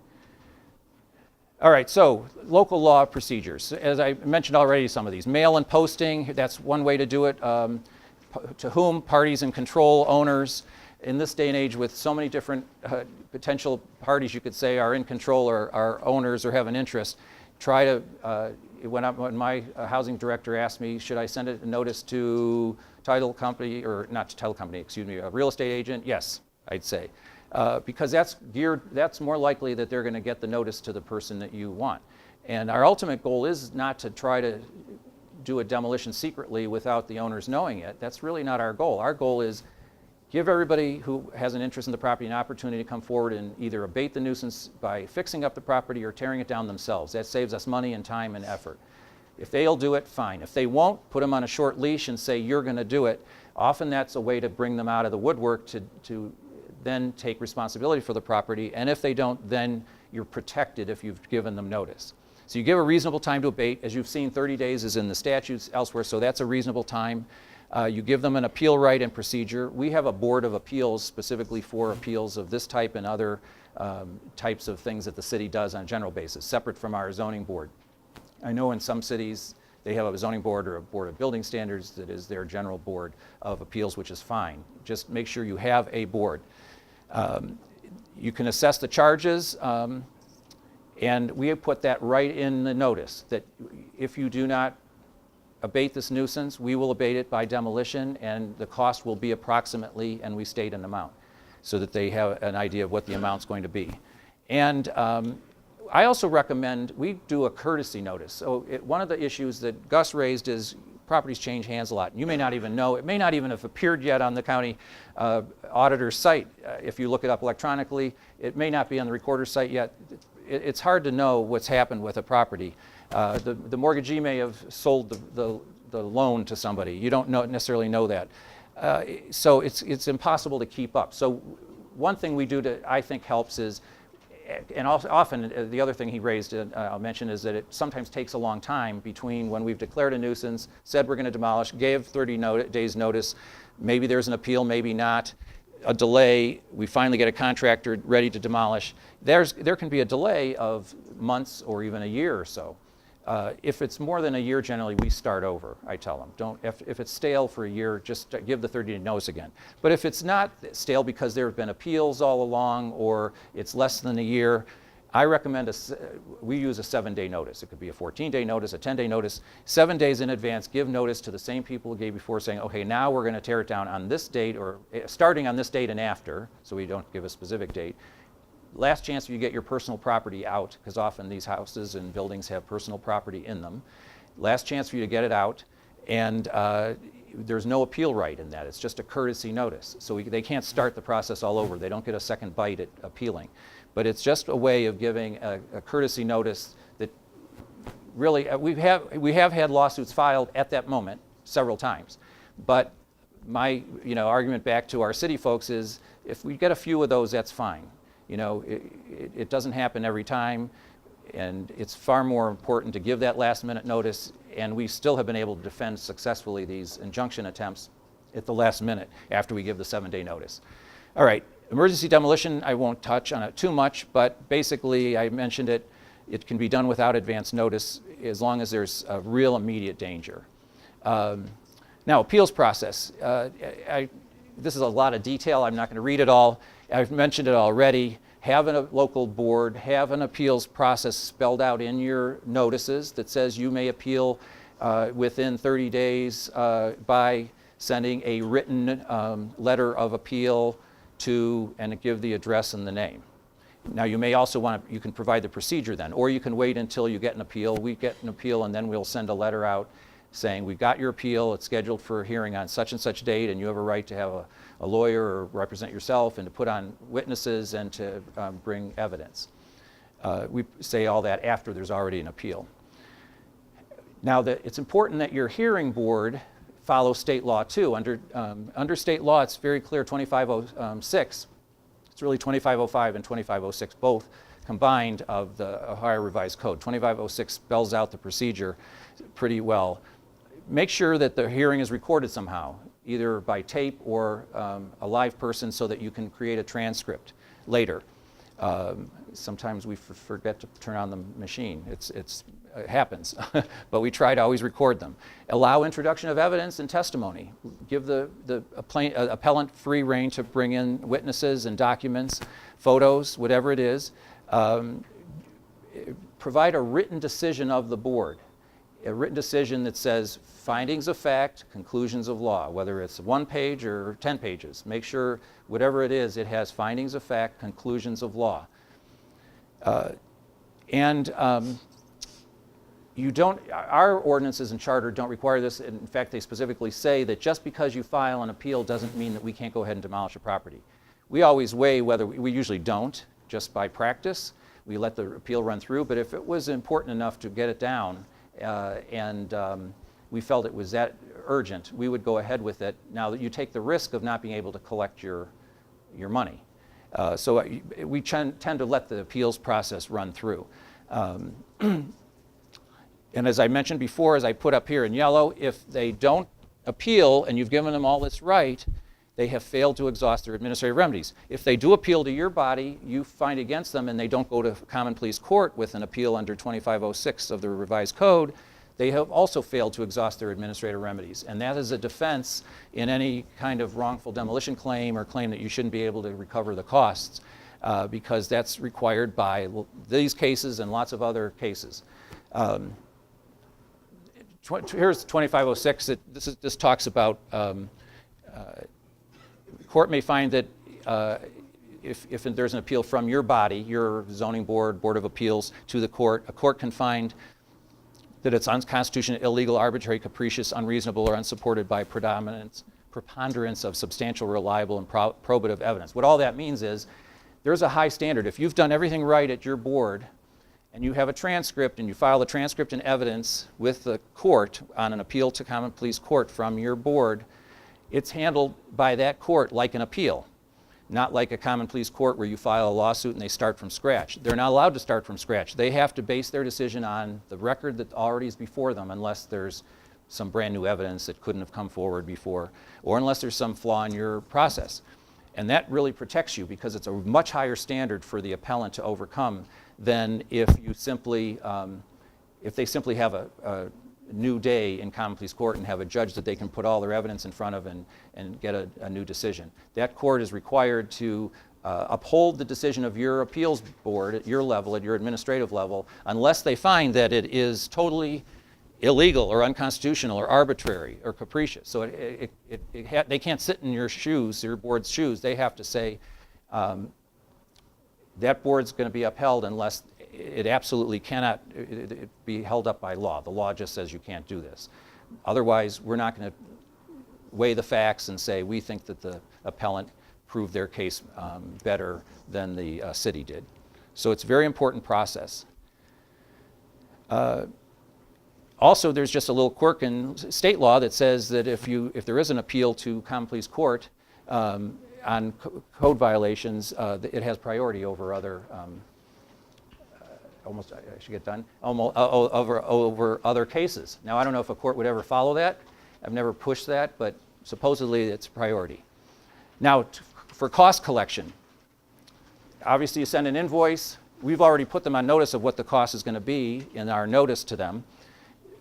All right, so local law procedures. As I mentioned already, some of these. Mail and posting, that's one way to do it. To whom? Parties in control, owners. In this day and age with so many different potential parties, you could say, are in control or are owners or have an interest, try to, when my housing director asked me, should I send a notice to title company, or not to title company, excuse me, a real estate agent? Yes, I'd say. Because that's more likely that they're going to get the notice to the person that you want. And our ultimate goal is not to try to do a demolition secretly without the owners knowing it. That's really not our goal. Our goal is give everybody who has an interest in the property an opportunity to come forward and either abate the nuisance by fixing up the property or tearing it down themselves. That saves us money and time and effort. If they'll do it, fine. If they won't, put them on a short leash and say, you're going to do it. Often that's a way to bring them out of the woodwork to then take responsibility for the property, and if they don't, then you're protected if you've given them notice. So you give a reasonable time to abate. As you've seen, 30 days is in the statutes elsewhere, so that's a reasonable time. You give them an appeal right and procedure. We have a board of appeals specifically for appeals of this type and other types of things that the city does on a general basis, separate from our zoning board. I know in some cities they have a zoning board or a board of building standards that is their general board of appeals, which is fine. Just make sure you have a board. You can assess the charges, and we have put that right in the notice, that if you do not abate this nuisance, we will abate it by demolition, and the cost will be approximately, and we state an amount, so that they have an idea of what the amount's going to be. And I also recommend we do a courtesy notice. So one of the issues that Gus raised is properties change hands a lot. You may not even know. It may not even have appeared yet on the county auditor's site. If you look it up electronically, it may not be on the recorder's site yet. It's hard to know what's happened with a property. The mortgagee may have sold the loan to somebody. You don't necessarily know that. So it's impossible to keep up. So one thing we do that I think helps is, and often the other thing he raised, I'll mention, is that it sometimes takes a long time between when we've declared a nuisance, said we're going to demolish, gave 30 days notice, maybe there's an appeal, maybe not, a delay, we finally get a contractor ready to demolish. There can be a delay of months or even a year or so. If it's more than a year, generally we start over, I tell them. If it's stale for a year, just give the 30-day notice again. But if it's not stale because there have been appeals all along, or it's less than a year, I recommend we use a 7-day notice. It could be a 14-day notice, a 10-day notice. 7 days in advance, give notice to the same people who gave before, saying, okay, now we're going to tear it down on this date, or starting on this date and after, so we don't give a specific date. Last chance for you to get your personal property out, because often these houses and buildings have personal property in them. Last chance for you to get it out, and there's no appeal right in that. It's just a courtesy notice. So they can't start the process all over. They don't get a second bite at appealing. But it's just a way of giving a courtesy notice that really, we have had lawsuits filed at that moment several times. But my argument back to our city folks is, if we get a few of those, that's fine. It doesn't happen every time, and it's far more important to give that last minute notice, and we still have been able to defend successfully these injunction attempts at the last minute after we give the 7-day notice. All right, emergency demolition, I won't touch on it too much, but basically I mentioned it. It can be done without advance notice as long as there's a real immediate danger. Now, appeals process. This is a lot of detail. I'm not going to read it all. I've mentioned it already. Have a local board, have an appeals process spelled out in your notices that says you may appeal within 30 days by sending a written letter of appeal to, and give the address and the name. Now, you may also you can provide the procedure then, or you can wait until you get an appeal. We get an appeal, and then we'll send a letter out saying, we got your appeal, it's scheduled for a hearing on such and such date, and you have a right to have a lawyer or represent yourself, and to put on witnesses, and to bring evidence. We say all that after there's already an appeal. Now, it's important that your hearing board follow state law too. Under state law, it's very clear, 2506, it's really 2505 and 2506, both combined, of the Ohio Revised Code. 2506 spells out the procedure pretty well. Make sure that the hearing is recorded somehow, either by tape or a live person, so that you can create a transcript later. Sometimes we forget to turn on the machine. It happens, but we try to always record them. Allow introduction of evidence and testimony. Give the appellant free rein to bring in witnesses and documents, photos, whatever it is. Provide a written decision of the board. A written decision that says findings of fact, conclusions of law, whether it's 1 page or 10 pages. Make sure whatever it is, it has findings of fact, conclusions of law. Our ordinances and charter don't require this. In fact, they specifically say that just because you file an appeal doesn't mean that we can't go ahead and demolish a property. We always weigh whether, we usually don't, just by practice. We let the appeal run through, but if it was important enough to get it down, we felt it was that urgent, we would go ahead with it. Now, that you take the risk of not being able to collect your money. So we tend to let the appeals process run through. And as I mentioned before, as I put up here in yellow, if they don't appeal and you've given them all this right, they have failed to exhaust their administrative remedies. If they do appeal to your body, you find against them, and they don't go to common pleas court with an appeal under 2506 of the revised code, they have also failed to exhaust their administrative remedies. And that is a defense in any kind of wrongful demolition claim or claim that you shouldn't be able to recover the costs, because that's required by these cases and lots of other cases. Here's 2506. This talks about court may find that if there's an appeal from your body, your zoning board, board of appeals, to the court, a court can find that it's unconstitutional, illegal, arbitrary, capricious, unreasonable, or unsupported by preponderance of substantial, reliable, and probative evidence. What all that means is there's a high standard. If you've done everything right at your board and you have a transcript and you file the transcript and evidence with the court on an appeal to common pleas court from your board, it's handled by that court like an appeal, not like a common pleas court where you file a lawsuit and they start from scratch. They're not allowed to start from scratch. They have to base their decision on the record that already is before them, unless there's some brand new evidence that couldn't have come forward before, or unless there's some flaw in your process. And that really protects you, because it's a much higher standard for the appellant to overcome than if you simply, if they simply have a new day in common pleas court and have a judge that they can put all their evidence in front of and get a new decision. That court is required to uphold the decision of your appeals board at your level, at your administrative level, unless they find that it is totally illegal or unconstitutional or arbitrary or capricious. So they can't sit in your shoes, your board's shoes. They have to say that board's going to be upheld unless it absolutely cannot be held up by law. The law just says you can't do this. Otherwise, we're not going to weigh the facts and say, we think that the appellant proved their case better than the city did. So it's a very important process. Also, there's just a little quirk in state law that says that if there is an appeal to common pleas court on code violations, it has priority over other, almost, I should get done, over other cases. Now, I don't know if a court would ever follow that. I've never pushed that, but supposedly it's priority. Now, for cost collection, obviously you send an invoice. We've already put them on notice of what the cost is going to be in our notice to them.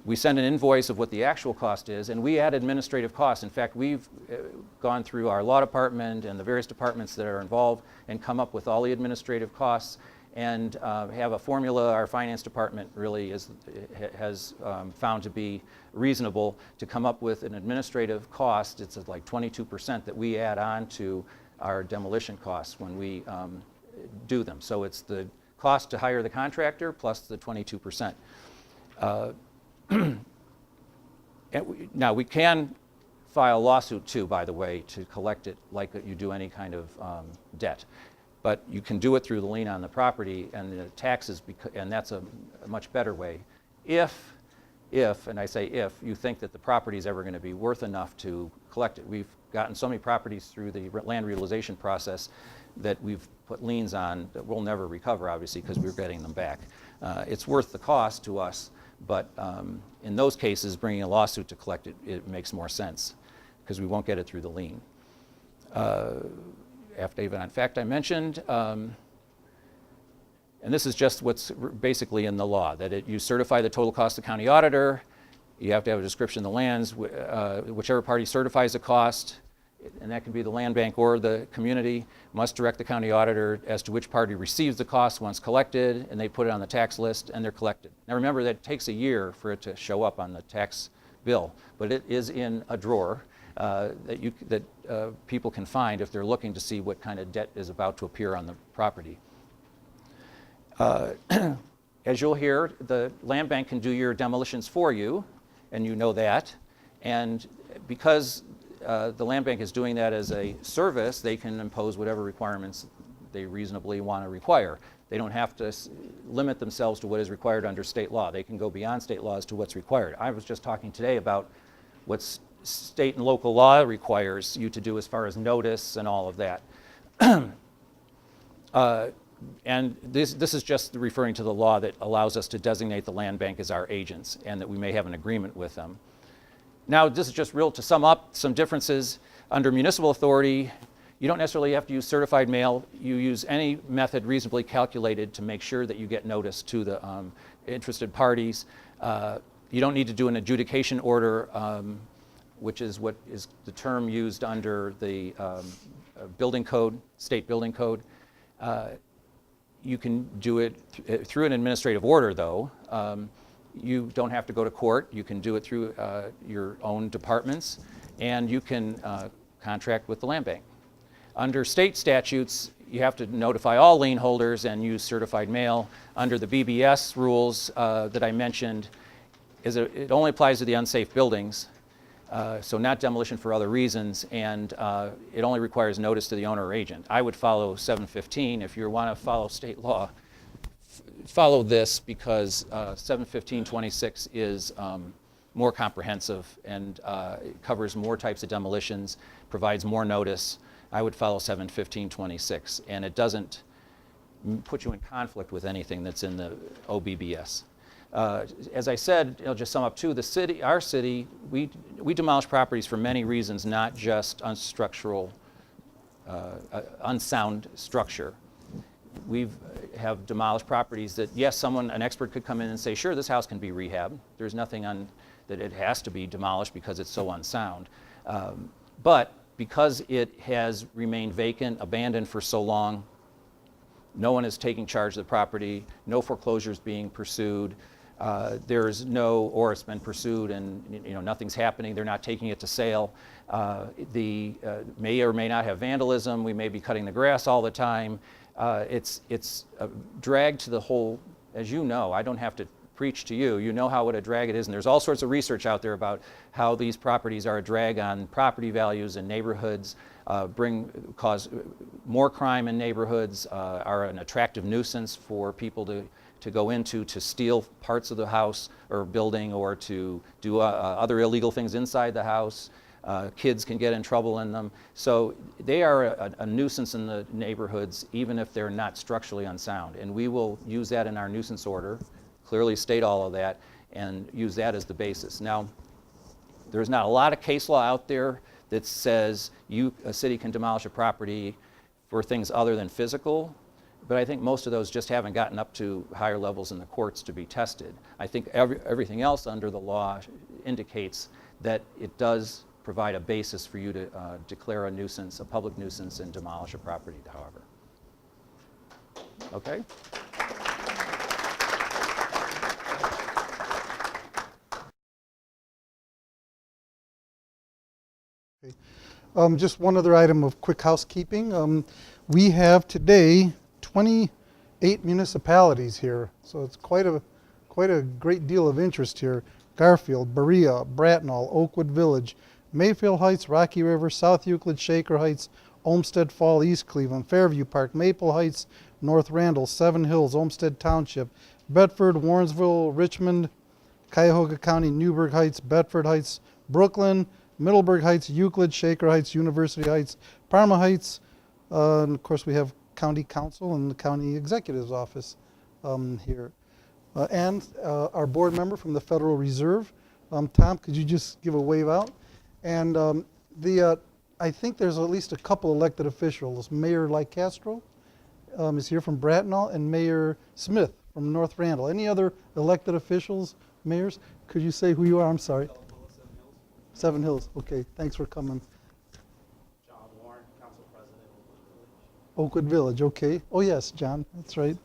We send an invoice of what the actual cost is, and we add administrative costs. In fact, we've gone through our law department and the various departments that are involved and come up with all the administrative costs and have a formula our finance department really has found to be reasonable to come up with an administrative cost. It's like 22% that we add on to our demolition costs when we do them. So it's the cost to hire the contractor plus the 22%. Now, we can file a lawsuit too, by the way, to collect it like you do any kind of debt. But you can do it through the lien on the property and the taxes, and that's a much better way. If, and I say if, you think that the property is ever going to be worth enough to collect it. We've gotten so many properties through the land realization process that we've put liens on that we'll never recover, obviously, because we're getting them back. It's worth the cost to us. But in those cases, bringing a lawsuit to collect it, it makes more sense because we won't get it through the lien. Affidavit on fact I mentioned, and this is just what's basically in the law, that you certify the total cost to county auditor, you have to have a description of the lands, whichever party certifies the cost, and that can be the land bank or the community, must direct the county auditor as to which party receives the cost once collected, and they put it on the tax list and they're collected. Now remember that it takes a year for it to show up on the tax bill, but it is in a drawer that people can find if they're looking to see what kind of debt is about to appear on the property. As you'll hear, the land bank can do your demolitions for you, and you know that, and because the land bank is doing that as a service, they can impose whatever requirements they reasonably want to require. They don't have to limit themselves to what is required under state law. They can go beyond state law as to what's required. I was just talking today about what state and local law requires you to do as far as notice and all of that. And this is just referring to the law that allows us to designate the land bank as our agents and that we may have an agreement with them. Now, this is just real to sum up some differences. Under municipal authority, you don't necessarily have to use certified mail. You use any method reasonably calculated to make sure that you get notice to the interested parties. You don't need to do an adjudication order, which is what is the term used under the building code, state building code. You can do it through an administrative order, though. You don't have to go to court. You can do it through your own departments, and you can contract with the land bank. Under state statutes, you have to notify all lien holders and use certified mail. Under the BBS rules that I mentioned, it only applies to the unsafe buildings, so not demolition for other reasons, and it only requires notice to the owner or agent. I would follow 715. If you want to follow state law, follow this because 715.26 is more comprehensive and it covers more types of demolitions, provides more notice. I would follow 715.26, and it doesn't put you in conflict with anything that's in the OBBS. As I said, I'll just sum up too, our city, we demolish properties for many reasons, not just unstructural, unsound structure. We have demolished properties that, yes, an expert could come in and say, sure, this house can be rehabbed. There's nothing that it has to be demolished because it's so unsound. But because it has remained vacant, abandoned for so long, no one is taking charge of the property, no foreclosures being pursued, or it's been pursued and nothing's happening, they're not taking it to sale. May or may not have vandalism, we may be cutting the grass all the time. It's a drag to the whole, as you know, I don't have to preach to you. You know what a drag it is, and there's all sorts of research out there about how these properties are a drag on property values in neighborhoods, cause more crime in neighborhoods, are an attractive nuisance for people to go into to steal parts of the house or building, or to do other illegal things inside the house. Kids can get in trouble in them. So they are a nuisance in the neighborhoods, even if they're not structurally unsound. And we will use that in our nuisance order, clearly state all of that, and use that as the basis. Now, there's not a lot of case law out there that says a city can demolish a property for things other than physical, but I think most of those just haven't gotten up to higher levels in the courts to be tested. I think everything else under the law indicates that it does provide a basis for you to declare a nuisance, a public nuisance, and demolish a property, however. Okay? Just one other item of quick housekeeping. We have today 28 municipalities here, so it's quite a great deal of interest here. Garfield, Berea, Bracknell, Oakwood Village, Mayfield Heights, Rocky River, South Euclid, Shaker Heights, Olmsted Fall, East Cleveland, Fairview Park, Maple Heights, North Randall, Seven Hills, Olmsted Township, Bedford, Warrensville, Richmond, Cuyahoga County, Newburgh Heights, Bedford Heights, Brooklyn, Middleburg Heights, Euclid, Shaker Heights, University Heights, Parma Heights, and of course we have County Council and the County Executive's Office here. And our board member from the Federal Reserve, Tom, could you just give a wave out? And I think there's at least a couple elected officials. Mayor Lycastro is here from Bracknell, and Mayor Smith from North Randall. Any other elected officials, mayors? Could you say who you are? I'm sorry. Seven Hills. Okay, thanks for coming. John Warren, Council President, Oakwood Village. Okay. Oh yes, John. That's right.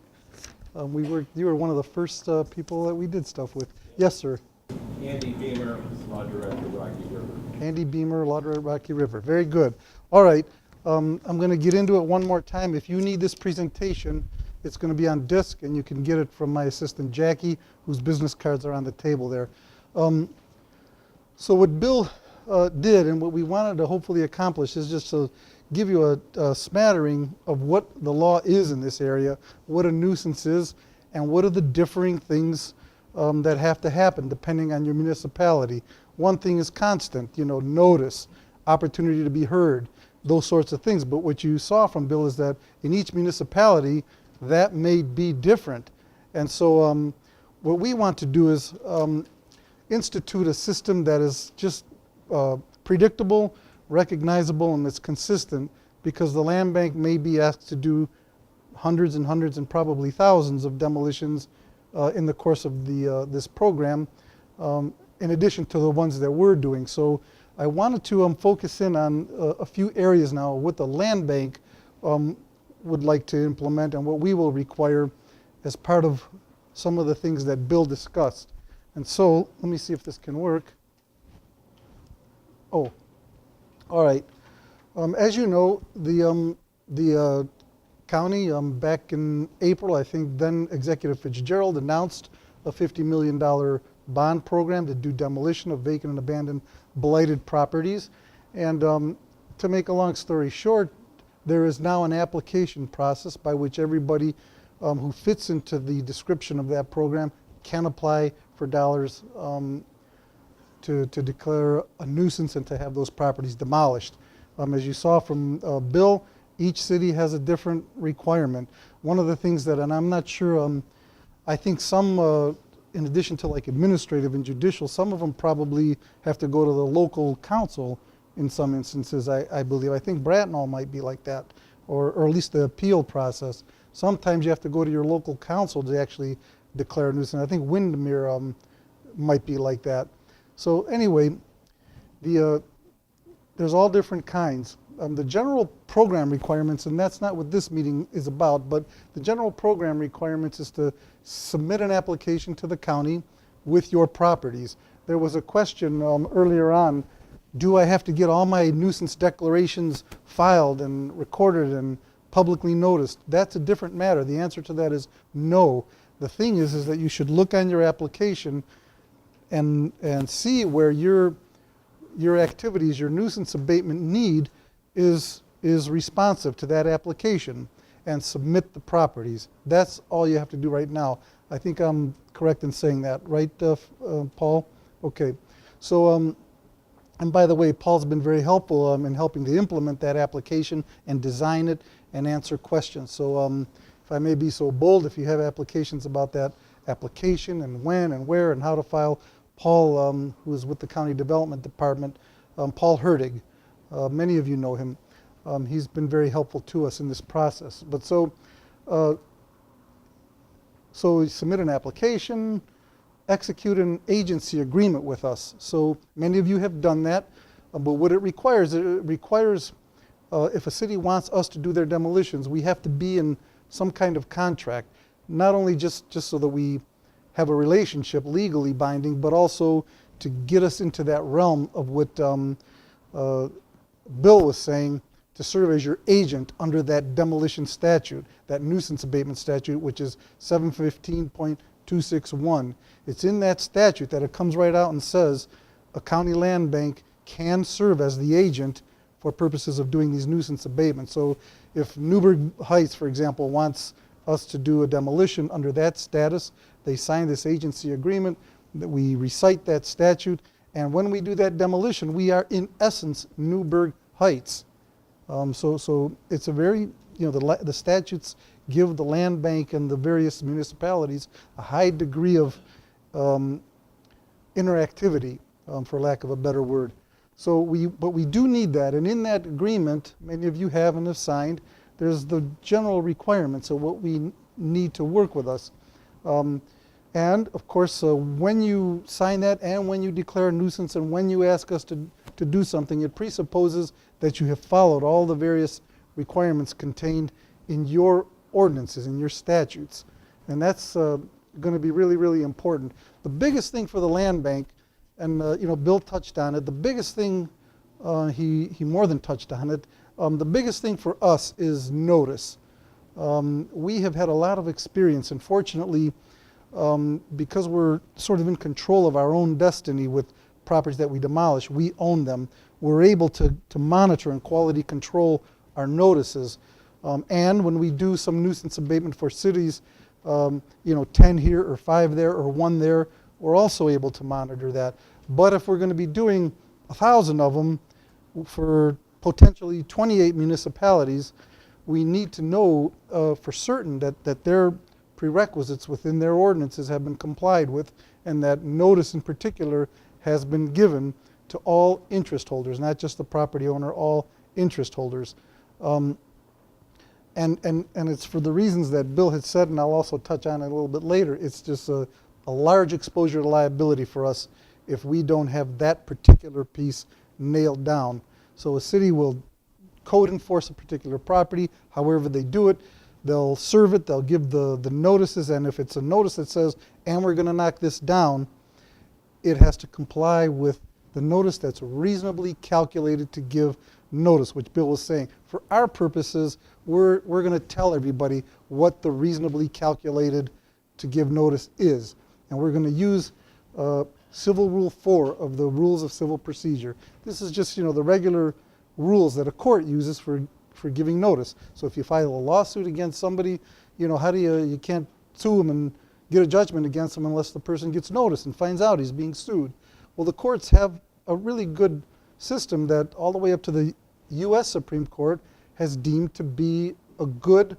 You were one of the first people that we did stuff with. Yes, sir. Andy Beamer, Law Director, Rocky River. Andy Beamer, Law Director, Rocky River. Very good. All right. I'm going to get into it one more time. If you need this presentation, it's going to be on disc, and you can get it from my assistant Jackie, whose business cards are on the table there. So what Bill did, and what we wanted to hopefully accomplish, is just to give you a smattering of what the law is in this area, what a nuisance is, and what are the differing things that have to happen depending on your municipality. One thing is constant, notice, opportunity to be heard, those sorts of things. But what you saw from Bill is that in each municipality, that may be different. And so what we want to do is institute a system that is just predictable, recognizable, and it's consistent, because the land bank may be asked to do hundreds and hundreds and probably thousands of demolitions in the course of this program, in addition to the ones that we're doing. So I wanted to focus in on a few areas now, what the land bank would like to implement and what we will require as part of some of the things that Bill discussed. And so let me see if this can work. Oh, all right. As you know, the county, back in April, I think then Executive Fitzgerald announced a $50 million bond program to do demolition of vacant and abandoned blighted properties. And to make a long story short, there is now an application process by which everybody who fits into the description of that program can apply for dollars to declare a nuisance and to have those properties demolished. As you saw from Bill, each city has a different requirement. One of the things that, and I'm not sure, I think some, in addition to like administrative and judicial, some of them probably have to go to the local council in some instances, I believe. I think Bracknell might be like that, or at least the appeal process. Sometimes you have to go to your local council to actually declare a nuisance. I think Windermere might be like that. So anyway, there's all different kinds. The general program requirements, and that's not what this meeting is about, but the general program requirements is to submit an application to the county with your properties. There was a question earlier on, do I have to get all my nuisance declarations filed and recorded and publicly noticed? That's a different matter. The answer to that is no. The thing is that you should look on your application and see where your activities, your nuisance abatement need is responsive to that application, and submit the properties. That's all you have to do right now. I think I'm correct in saying that, right, Paul? Okay. So, and by the way, Paul's been very helpful in helping to implement that application and design it and answer questions. So if I may be so bold, if you have applications about that application and when and where and how to file, Paul, who is with the County Development Department, Paul Hertig, many of you know him. He's been very helpful to us in this process. But so we submit an application, execute an agency agreement with us. So many of you have done that, but what it requires if a city wants us to do their demolitions, we have to be in some kind of contract, not only just so that we have a relationship legally binding, but also to get us into that realm of what Bill was saying, to serve as your agent under that demolition statute, that nuisance abatement statute, which is 715.261. It's in that statute that it comes right out and says a county land bank can serve as the agent for purposes of doing these nuisance abatements. So if Newburgh Heights, for example, wants us to do a demolition under that status, they sign this agency agreement, that we recite that statute, and when we do that demolition, we are in essence Newburgh Heights. So it's a very, the statutes give the land bank and the various municipalities a high degree of interactivity, for lack of a better word. But we do need that, and in that agreement, many of you have and have signed, there's the general requirements of what we need to work with us. And of course, when you sign that and when you declare a nuisance and when you ask us to do something, it presupposes that you have followed all the various requirements contained in your ordinances, in your statutes. And that's going to be really, really important. The biggest thing for the land bank, and Bill touched on it, the biggest thing, he more than touched on it, the biggest thing for us is notice. We have had a lot of experience, and fortunately, because we're sort of in control of our own destiny with properties that we demolish, we own them, we're able to monitor and quality control our notices. And when we do some nuisance abatement for cities, 10 here or 5 there or 1 there, we're also able to monitor that. But if we're going to be doing 1,000 of them for potentially 28 municipalities, we need to know for certain that their prerequisites within their ordinances have been complied with, and that notice in particular has been given to all interest holders, not just the property owner, all interest holders. And it's for the reasons that Bill had said, and I'll also touch on it a little bit later. It's just a large exposure to liability for us if we don't have that particular piece nailed down. So a city will code enforce a particular property, however they do it. They'll serve it, they'll give the notices, and if it's a notice that says, and we're going to knock this down, it has to comply with the notice that's reasonably calculated to give notice, which Bill was saying. For our purposes, we're going to tell everybody what the reasonably calculated to give notice is. And we're going to use Civil Rule 4 of the Rules of Civil Procedure. This is just, the regular rules that a court uses for giving notice. So if you file a lawsuit against somebody, how do you can't sue them and get a judgment against them unless the person gets notice and finds out he's being sued. Well, the courts have a really good system that all the way up to the U.S. Supreme Court has deemed to be a good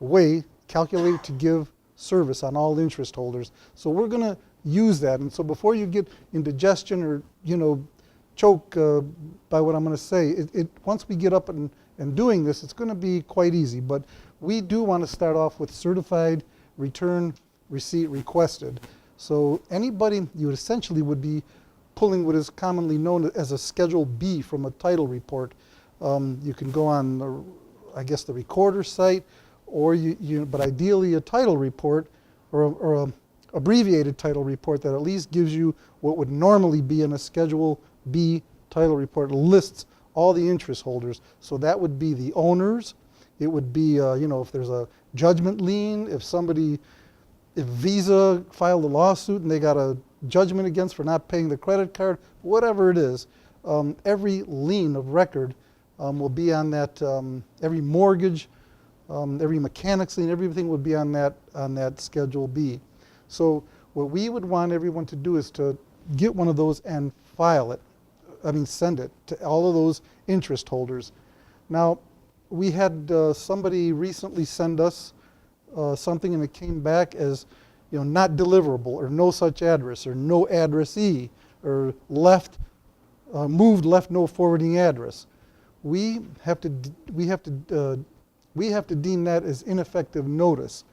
way calculated to give service on all interest holders. So we're going to use that. And so before you get indigestion or, choke by what I'm going to say, once we get up and doing this, it's going to be quite easy. But we do want to start off with certified return receipt requested. So anybody, you essentially would be pulling what is commonly known as a Schedule B from a title report. You can go on, the recorder site, or but ideally a title report or a abbreviated title report that at least gives you what would normally be in a Schedule B title report. It lists all the interest holders. So that would be the owners. It would be, if there's a judgment lien, if somebody if Visa filed a lawsuit and they got a judgment against for not paying the credit card, whatever it is, every lien of record will be on that, every mortgage, every mechanics lien, everything would be on that Schedule B. So what we would want everyone to do is to get one of those and file it. Send it to all of those interest holders. Now, we had somebody recently send us something, and it came back as, not deliverable, or no such address, or no addressee, or moved, left no forwarding address. We have to deem that as ineffective notice,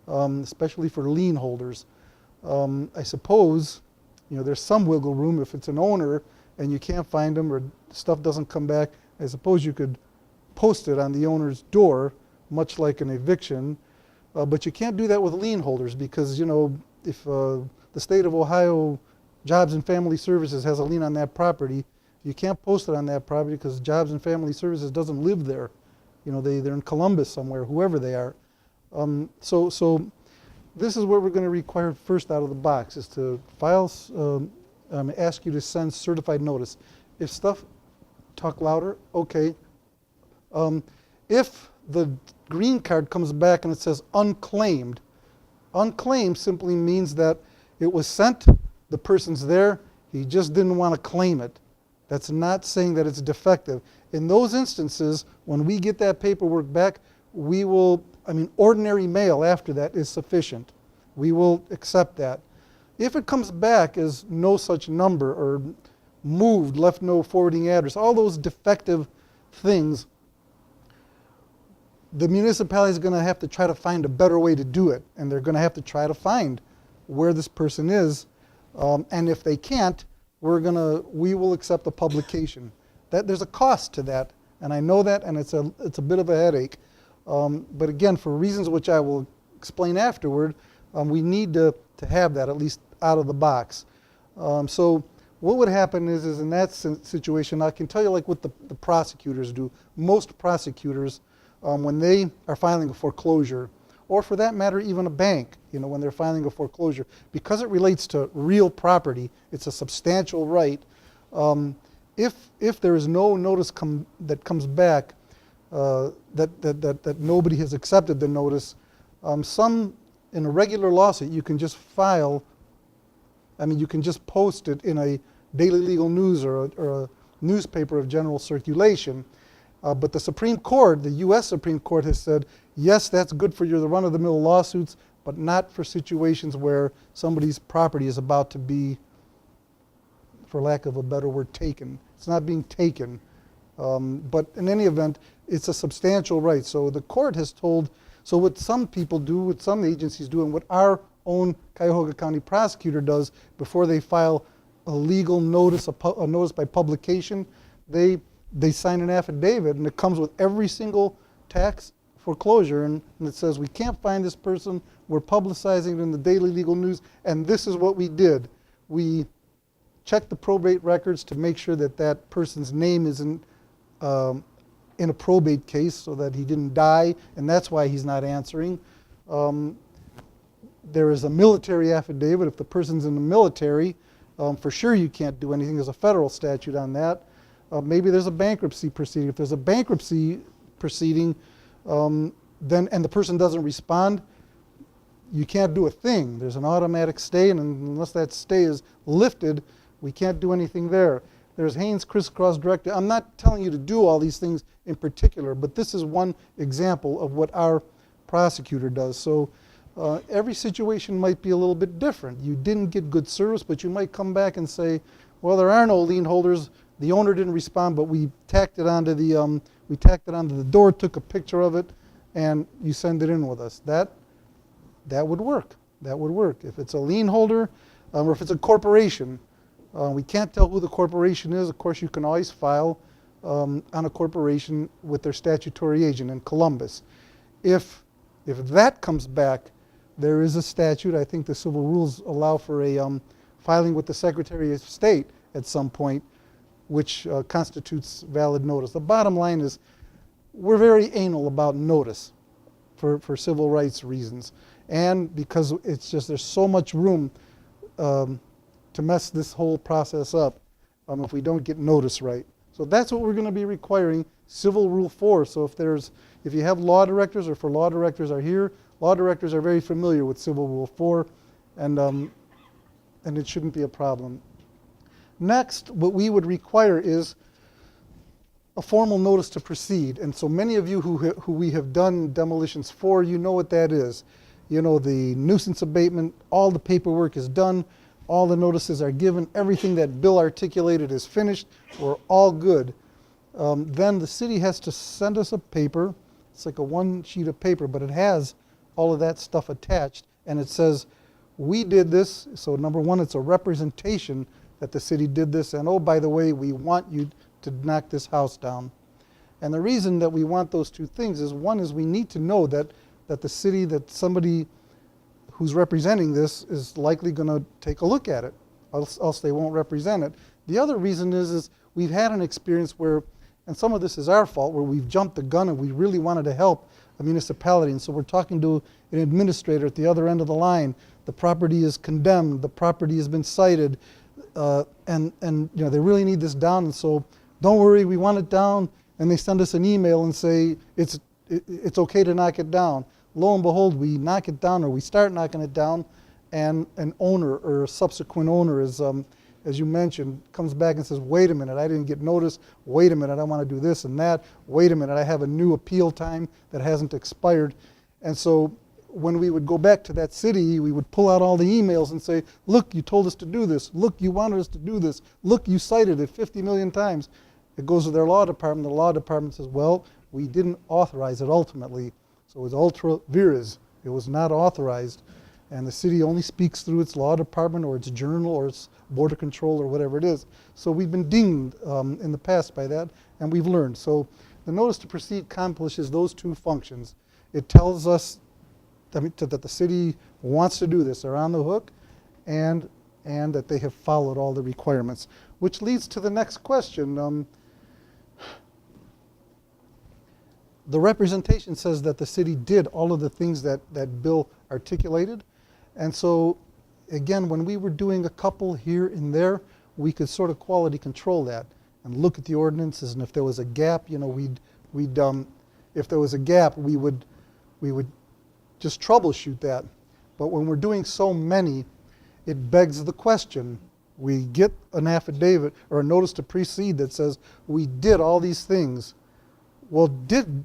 especially for lien holders. I suppose, there's some wiggle room if it's an owner and you can't find them or stuff doesn't come back. I suppose you could post it on the owner's door, much like an eviction. But you can't do that with lien holders because, if the state of Ohio Jobs and Family Services has a lien on that property, you can't post it on that property because Jobs and Family Services doesn't live there. They're in Columbus somewhere, whoever they are. So this is what we're going to require first out of the box, is to file, ask you to send certified notice. If stuff, talk louder, okay. If the green card comes back and it says unclaimed, unclaimed simply means that it was sent, the person's there, he just didn't want to claim it. That's not saying that it's defective. In those instances, when we get that paperwork back, we will, ordinary mail after that is sufficient. We will accept that. If it comes back as no such number, or moved, left no forwarding address, all those defective things, the municipality is going to have to try to find a better way to do it, and they're going to have to try to find where this person is, and if they can't, we will accept the publication. There's a cost to that, and I know that, and it's a bit of a headache. But again, for reasons which I will explain afterward, we need to have that at least out of the box. So what would happen is in that situation, I can tell you like what the prosecutors do. Most prosecutors, when they are filing a foreclosure, or for that matter, even a bank, when they're filing a foreclosure, because it relates to real property, it's a substantial right. If there is no notice that comes back, that nobody has accepted the notice, in a regular lawsuit, you can just file, you can just post it in a daily legal news or a newspaper of general circulation. But the Supreme Court, the U.S. Supreme Court, has said, yes, that's good for the run-of-the-mill lawsuits, but not for situations where somebody's property is about to be, for lack of a better word, taken. It's not being taken. But in any event, it's a substantial right. So the court has told, so what some people do, what some agencies do, and what our own Cuyahoga County prosecutor does before they file a legal notice, a notice by publication, they sign an affidavit, and it comes with every single tax foreclosure, and it says, we can't find this person, we're publicizing it in the daily legal news, and this is what we did. We checked the probate records to make sure that that person's name isn't in a probate case, so that he didn't die, and that's why he's not answering. There is a military affidavit. If the person's in the military, for sure you can't do anything. There's a federal statute on that. Maybe there's a bankruptcy proceeding. If there's a bankruptcy proceeding, and the person doesn't respond, you can't do a thing. There's an automatic stay, and unless that stay is lifted, we can't do anything there. There's Haynes crisscross directive. I'm not telling you to do all these things in particular, but this is one example of what our prosecutor does. So every situation might be a little bit different. You didn't get good service, but you might come back and say, well, there are no lien holders. The owner didn't respond, but we tacked it onto the door, took a picture of it, and you send it in with us. That would work. That would work. If it's a lien holder, or if it's a corporation, we can't tell who the corporation is. Of course, you can always file on a corporation with their statutory agent in Columbus. If that comes back, there is a statute. I think the civil rules allow for a filing with the Secretary of State at some point, which constitutes valid notice. The bottom line is, we're very anal about notice for civil rights reasons. and because it's just there's so much room to mess this whole process up if we don't get notice right. So that's what we're going to be requiring, Civil Rule 4. So if you have law directors, or if law directors are here, law directors are very familiar with Civil Rule 4, and it shouldn't be a problem. Next, what we would require is a formal notice to proceed. And so many of you who we have done demolitions for, you know what that is. You know, the nuisance abatement, all the paperwork is done, all the notices are given, everything that Bill articulated is finished, we're all good. Then the city has to send us a paper. It's like a one sheet of paper, but it has all of that stuff attached, and it says, we did this. So number one, it's a representation that the city did this, and oh, by the way, we want you to knock this house down. And the reason that we want those two things is, one is we need to know that the city, that somebody who's representing this is likely going to take a look at it, else they won't represent it. The other reason is we've had an experience where, and some of this is our fault, where we've jumped the gun and we really wanted to help a municipality, and so we're talking to an administrator at the other end of the line. The property is condemned, the property has been cited, and you know, they really need this down, and so don't worry, we want it down, and they send us an email and say it's okay to knock it down. Lo and behold, we knock it down, or we start knocking it down, and an owner or a subsequent owner is, as you mentioned, comes back and says, wait a minute, I didn't get notice. Wait a minute, I want to do this and that. Wait a minute, I have a new appeal time that hasn't expired. And so when we would go back to that city, we would pull out all the emails and say, look, you told us to do this. Look, you wanted us to do this. Look, you cited it 50 million times. It goes to their law department. The law department says, well, we didn't authorize it ultimately. So it was ultra vires. It was not authorized. And the city only speaks through its law department or its journal or its border control or whatever it is. So we've been dinged in the past by that, and we've learned. So the notice to proceed accomplishes those two functions. It tells us that the city wants to do this. They're on the hook, and that they have followed all the requirements. Which leads to the next question. The representation says that the city did all of the things that Bill articulated. And so, again, when we were doing a couple here and there, we could sort of quality control that and look at the ordinances, and if there was a gap, you know, if there was a gap, we would just troubleshoot that. But when we're doing so many, it begs the question. We get an affidavit or a notice to proceed that says we did all these things. Well,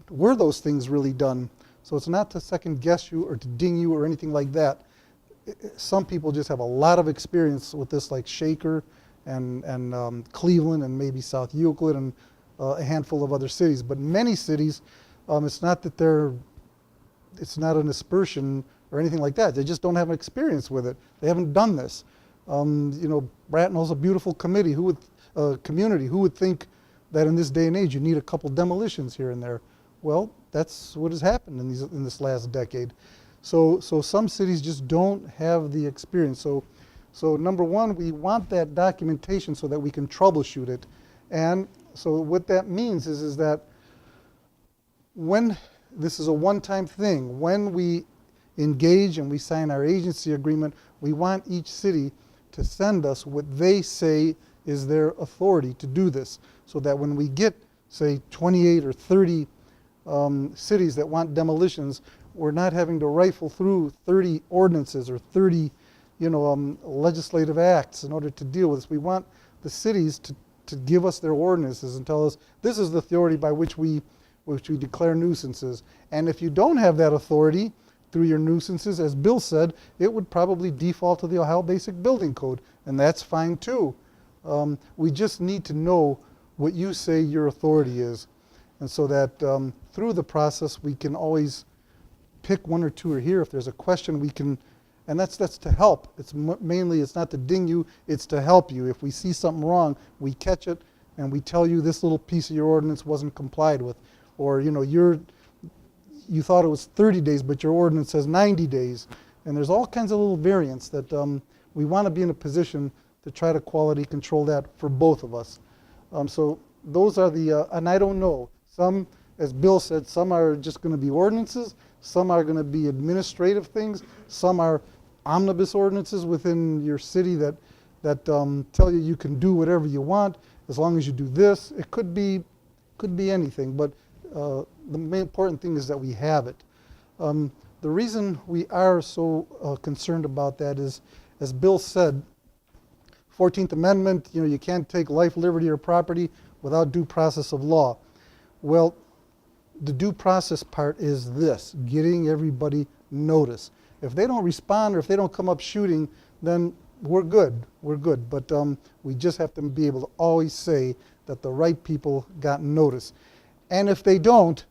were those things really done? So it's not to second guess you or to ding you or anything like that. Some people just have a lot of experience with this, like Shaker and Cleveland and maybe South Euclid and a handful of other cities. But many cities, it's not that it's not an aspersion or anything like that. They just don't have experience with it. They haven't done this. You know, Brattleboro's a beautiful community. Who would think that in this day and age you need a couple demolitions here and there? Well, that's what has happened in this last decade. So some cities just don't have the experience. So number one, we want that documentation so that we can troubleshoot it. And so what that means is that when this is a one-time thing, when we engage and we sign our agency agreement, we want each city to send us what they say is their authority to do this, so that when we get, say, 28 or 30 cities that want demolitions, we're not having to rifle through 30 ordinances or 30, you know, legislative acts in order to deal with this. We want the cities to give us their ordinances and tell us this is the authority by which we declare nuisances. And if you don't have that authority through your nuisances, as Bill said, it would probably default to the Ohio Basic Building Code, and that's fine too. We just need to know what you say your authority is, and so that through the process we can always pick one or two or here. If there's a question, we can, and that's to help. It's mainly, it's not to ding you, it's to help you. If we see something wrong, we catch it and we tell you this little piece of your ordinance wasn't complied with, or you know, you thought it was 30 days, but your ordinance says 90 days. And there's all kinds of little variants that we want to be in a position to try to quality control that for both of us. So those are the, and I don't know, some, as Bill said, some are just going to be ordinances, some are going to be administrative things, some are omnibus ordinances within your city that tell you can do whatever you want as long as you do this. It could be anything, but the main important thing is that we have it. The reason we are so concerned about that is, as Bill said, 14th Amendment, you can't take life, liberty, or property without due process of law. Well, the due process part is this, getting everybody notice. If they don't respond or if they don't come up shooting, then we're good. But we just have to be able to always say that the right people got notice. And if they don't,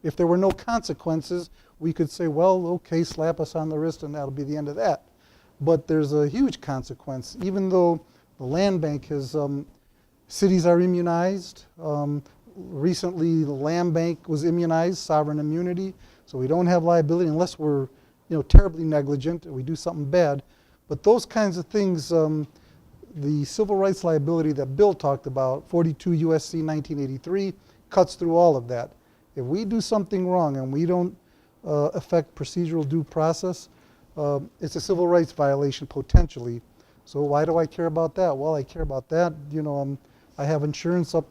if there were no consequences, we could say, well, okay, slap us on the wrist and that'll be the end of that. But there's a huge consequence. Even though the land bank has, cities are immunized. Recently, the land bank was immunized, sovereign immunity. So we don't have liability unless we're terribly negligent and we do something bad. But those kinds of things, the civil rights liability that Bill talked about, 42 USC 1983, cuts through all of that. If we do something wrong and we don't affect procedural due process, it's a civil rights violation potentially. So why do I care about that? Well, I care about that. I have insurance up,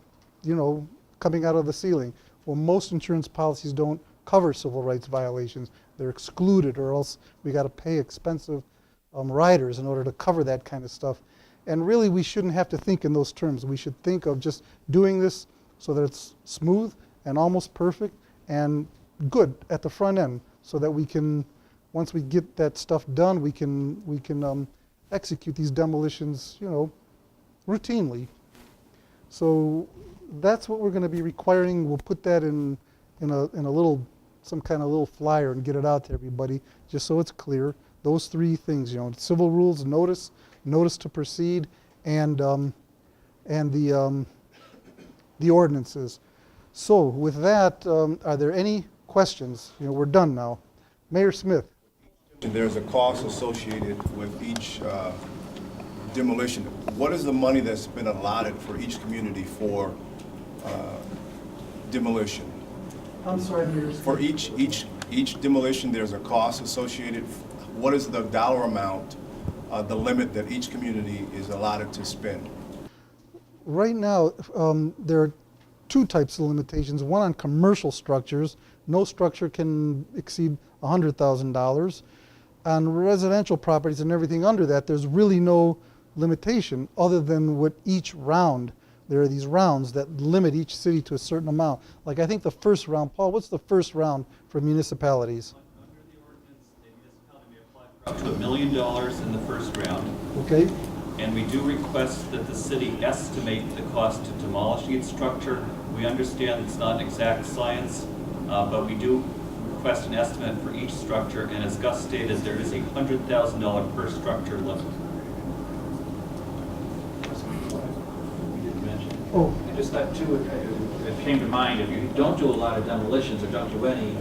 coming out of the ceiling. Well, most insurance policies don't cover civil rights violations. They're excluded, or else we got to pay expensive riders in order to cover that kind of stuff. And really, we shouldn't have to think in those terms. We should think of just doing this so that it's smooth and almost perfect and good at the front end, so that we can, once we get that stuff done, we can execute these demolitions, routinely. So that's what we're going to be requiring. We'll put that in a little, some kind of little flyer and get it out to everybody, just so it's clear. Those three things, civil rules, notice to proceed, and the ordinances. So with that, are there any questions? We're done now. Mayor Smith. There's a cost associated with each demolition. What is the money that's been allotted for each community for demolition? I'm sorry, Mayor Smith. For each demolition, there's a cost associated. What is the dollar amount, the limit that each community is allotted to spend? Right now, there are two types of limitations. One on commercial structures. No structure can exceed $100,000. On residential properties and everything under that, there's really no limitation other than what each round. There are these rounds that limit each city to a certain amount. Like I think the first round, Paul, what's the first round for municipalities? Under the ordinance, the municipality may apply for up to $1 million in the first round. Okay. And we do request that the city estimate the cost to demolish each structure. We understand it's not an exact science, but we do request an estimate for each structure, and as Gus stated, there is a $100,000 per structure limit. We didn't mention. Oh, I just thought too, it came to mind, if you don't do a lot of demolitions or don't do any,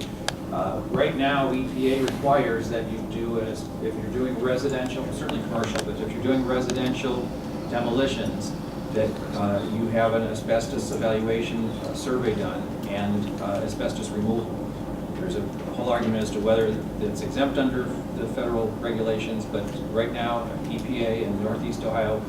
right now EPA requires that you do, if you're doing residential, certainly commercial, but if you're doing residential demolitions, that you have an asbestos evaluation survey done and asbestos removal. There's a whole argument as to whether it's exempt under the federal regulations, but right now EPA in Northeast Ohio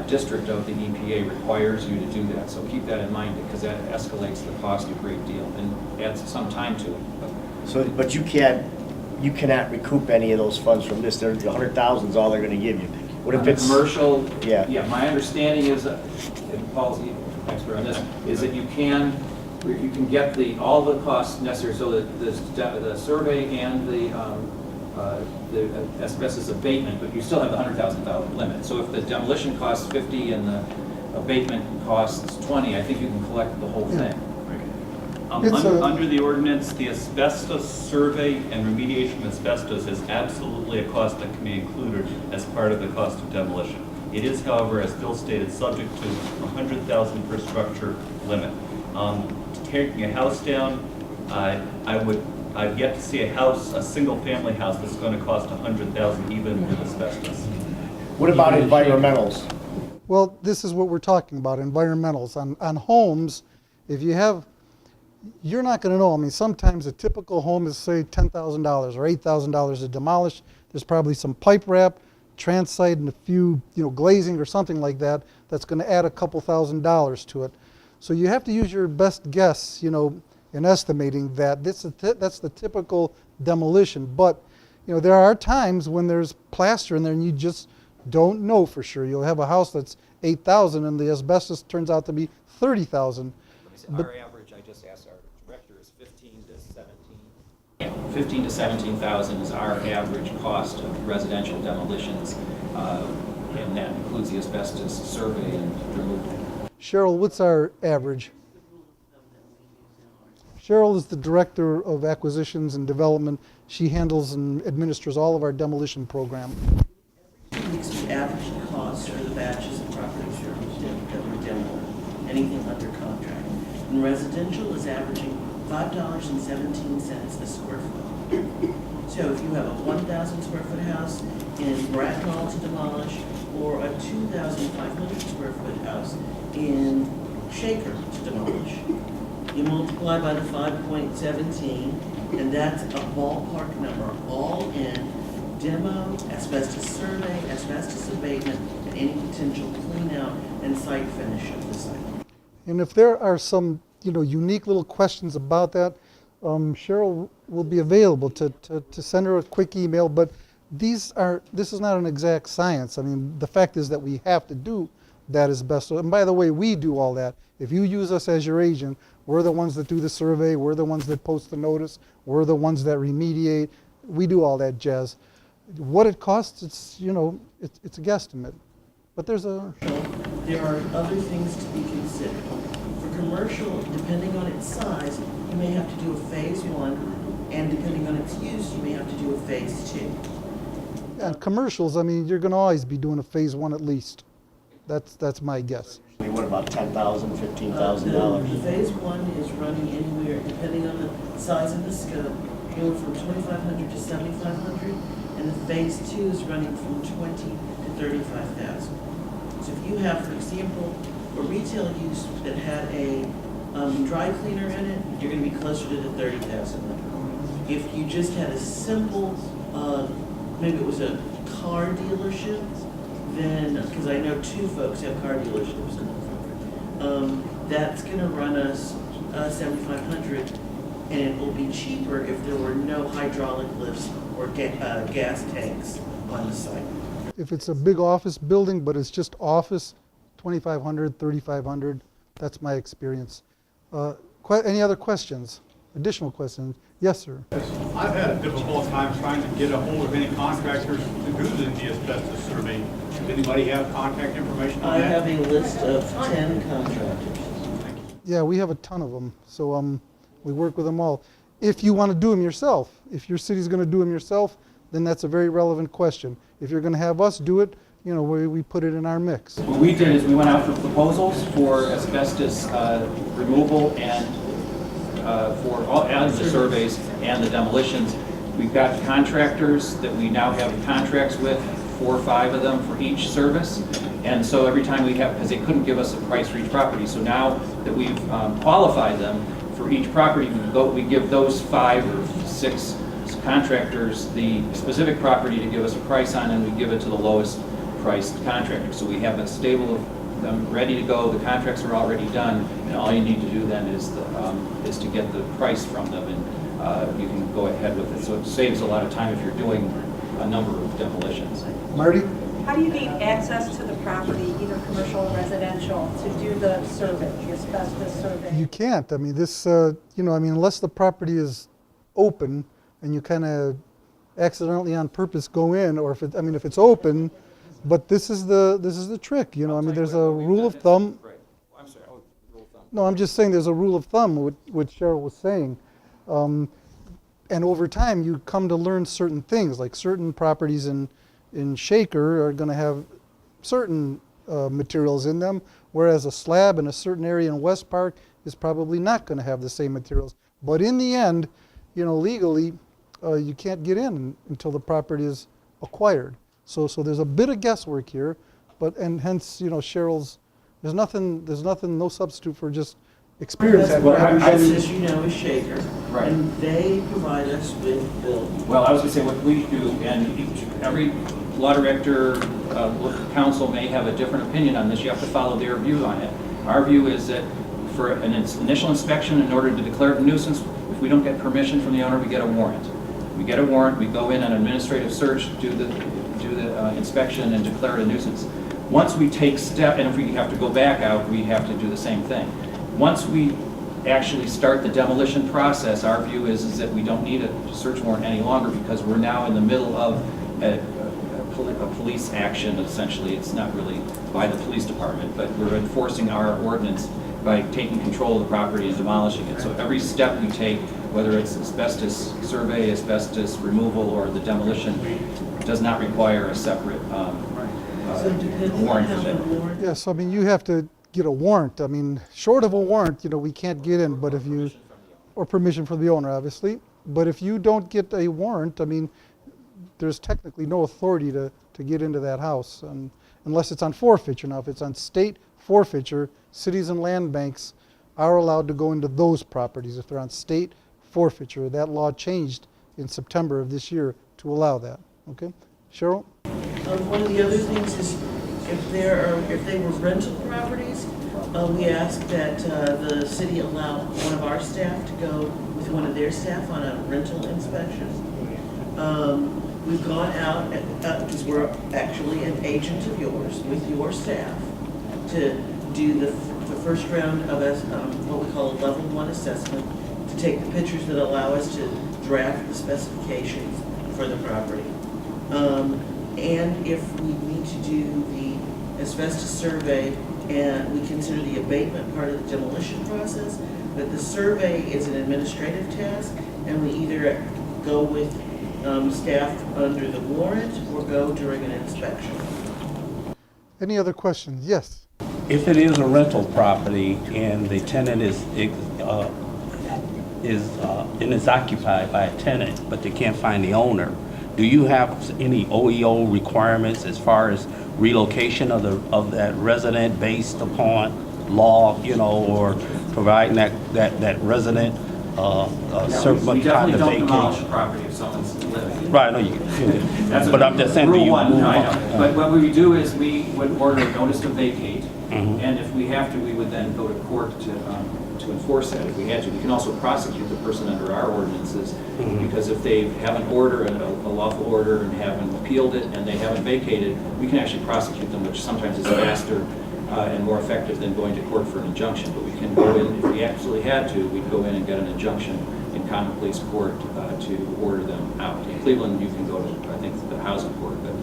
district of the EPA requires you to do that. So keep that in mind, because that escalates the cost a great deal and adds some time to it. But you cannot recoup any of those funds from this. The $100,000 is all they're going to give you. What if it's commercial? Yeah. Yeah. My understanding is, and Paul's the expert on this, is that you can get all the costs necessary, so that the survey and the asbestos abatement, but you still have the $100,000 limit. So if the demolition costs 50 and the abatement costs 20, I think you can collect the whole thing. Under the ordinance, the asbestos survey and remediation of asbestos is absolutely a cost that can be included as part of the cost of demolition. It is, however, as Bill stated, subject to $100,000 per structure limit. Taking a house down, I've yet to see a single-family house that's going to cost $100,000 even with asbestos. what about environmentals? well, this is what we're talking about, environmentals. On homes, if you have you're not going to know. I mean, sometimes a typical home is, say, $10,000 or $8,000 to demolish. There's probably some pipe wrap, transite, and a few, glazing or something like that. That's going to add a couple $1,000s to it. So you have to use your best guess, in estimating that. That's the typical demolition. But there are times when there's plaster in there and you just don't know for sure. You'll have a house that's $8,000 and the asbestos turns out to be $30,000. Our average, I just asked our director, is 15 to 17. Yeah, 15 to 17,000 is our average cost of residential demolitions, and that includes the asbestos survey and removal. Cheryl, what's our average? Cheryl is the Director of Acquisitions and Development. She handles and administers all of our demolition program. Weeks the average cost for the batches of properties that were demoed, anything under contract. And residential is averaging $5.17 a square foot. So if you have a 1,000 square foot house in Bracknell to demolish, or a 2,500 square foot house in Shaker to demolish, you multiply by the 5.17, and that's a ballpark number, all in demo, asbestos survey, asbestos abatement, and any potential clean out and site finish of the site. And if there are some, unique little questions about that, Cheryl will be available to send her a quick email. But this is not an exact science. I mean, the fact is that we have to do that asbestos. And by the way, we do all that. If you use us as your agent, we're the ones that do the survey, we're the ones that post the notice, we're the ones that remediate. We do all that jazz. What it costs, it's a guesstimate. But there are other things to be considered. For commercial, depending on its size, you may have to do a phase 1, and depending on its use, you may have to do a phase 2. And commercials, I mean, you're going to always be doing a phase 1 at least. That's my guess. What about $10,000, $15,000? The phase 1 is running anywhere, depending on the size and the scope, anywhere from $2,500 to $7,500, and the phase 2 is running from $20,000 to $35,000. So if you have, for example, a retail use that had a dry cleaner in it, you're going to be closer to the $30,000. If you just had a simple, maybe it was a car dealership, then, because I know 2 folks have car dealerships in Norfolk, that's going to run us $7,500, and it will be cheaper if there were no hydraulic lifts or gas tanks on the site. If it's a big office building, but it's just office, $2,500, $3,500. That's my experience. Any other questions? Additional questions? Yes, sir. I've had a difficult time trying to get a hold of any contractors to do the asbestos survey. Does anybody have contact information on I that? have a list of 10 contractors. Yeah, we have a ton of them, so we work with them all. If you want to do them yourself, if your city's going to do them yourself, then that's a very relevant question. If you're going to have us do it, we put it in our mix. What we did is we went out for proposals for asbestos removal and for all and the surveys and the demolitions. We've got contractors that we now have contracts with, 4 or 5 of them for each service. And so every time we have, because they couldn't give us a price for each property, so now that we've qualified them for each property, we give those 5 or 6 contractors the specific property to give us a price on, and we give it to the lowest priced contractor. So we have a stable of them ready to go. The contracts are already done, and all you need to do then is to get the price from them, and you can go ahead with it. So it saves a lot of time if you're doing a number of demolitions. Marty? How do you need access to the property, either commercial or residential, to do the survey, the asbestos survey? You can't. I mean, unless the property is open and you kind of accidentally on purpose go in, or if it's open, but this is the trick, there's a rule of thumb. Right. I'm sorry, rule of thumb. No, I'm just saying there's a rule of thumb, what Cheryl was saying. And over time, you come to learn certain things, like certain properties in Shaker are going to have certain materials in them, whereas a slab in a certain area in West Park is probably not going to have the same materials. But in the end, legally, you can't get in until the property is acquired. So there's a bit of guesswork here, and hence, Cheryl's, there's nothing, no substitute for just experience That's that. what our Having business, been- as you know, is Shaker. Right. And they provide us with buildings. Well, I was going to say what we do, and every law director, council may have a different opinion on this. You have to follow their view on it. Our view is that for an initial inspection, in order to declare it a nuisance, if we don't get permission from the owner, we get a warrant. We get a warrant, we go in on administrative search, do the inspection and declare it a nuisance. Once we take step, and if we have to go back out, we have to do the same thing. Once we actually start the demolition process, our view is that we don't need a search warrant any longer because we're now in the middle of a police action, essentially. It's not really by the police department, but we're enforcing our ordinance by taking control of the property and demolishing it. So every step we take, whether it's asbestos survey, asbestos removal, or the demolition, does not require a separate So depending on warrant how for the that. warrant, Yes, I mean, you have to get a warrant. I mean, short of a warrant, we can't get in, but if you, or permission from the owner, obviously. But if you don't get a warrant, I mean, there's technically no authority to get into that house, unless it's on forfeiture. Now, if it's on state forfeiture, cities and land banks are allowed to go into those properties if they're on state forfeiture. That law changed in September of this year to allow that. Okay, Cheryl? one of the other things is if they were rental properties, we ask that the city allow one of our staff to go with one of their staff on a rental inspection. We've gone out, because we're actually an agent of yours, with your staff, to do the first round of what we call a level 1 assessment, to take the pictures that allow us to draft the specifications for the property. And if we need to do the asbestos survey, and we consider the abatement part of the demolition process, but the survey is an administrative task, and we either go with staff under the warrant or go during an inspection. Any other questions? Yes. If it is a rental property and the tenant is occupied by a tenant, but they can't find the owner, do you have any OEO requirements as far as relocation of that resident based upon law, or providing that resident certain time to don't demolish vacate? a property if someone's living. Right, I know you. That's But I'm just saying, do rule you one, move I on? know. But what we do is we would order a notice to vacate, Mhm. and if we have to, we would then go to court to enforce that if we had to. We can also prosecute the person under our ordinances, because if they have an order, a lawful order, and haven't appealed it, and they haven't vacated, we can actually prosecute them, which sometimes is faster and more effective than going to court for an injunction. But we can go in, if we absolutely had to, we'd go in and get an injunction in common police court to order them out. In Cleveland, you can go to, I think, the housing court, but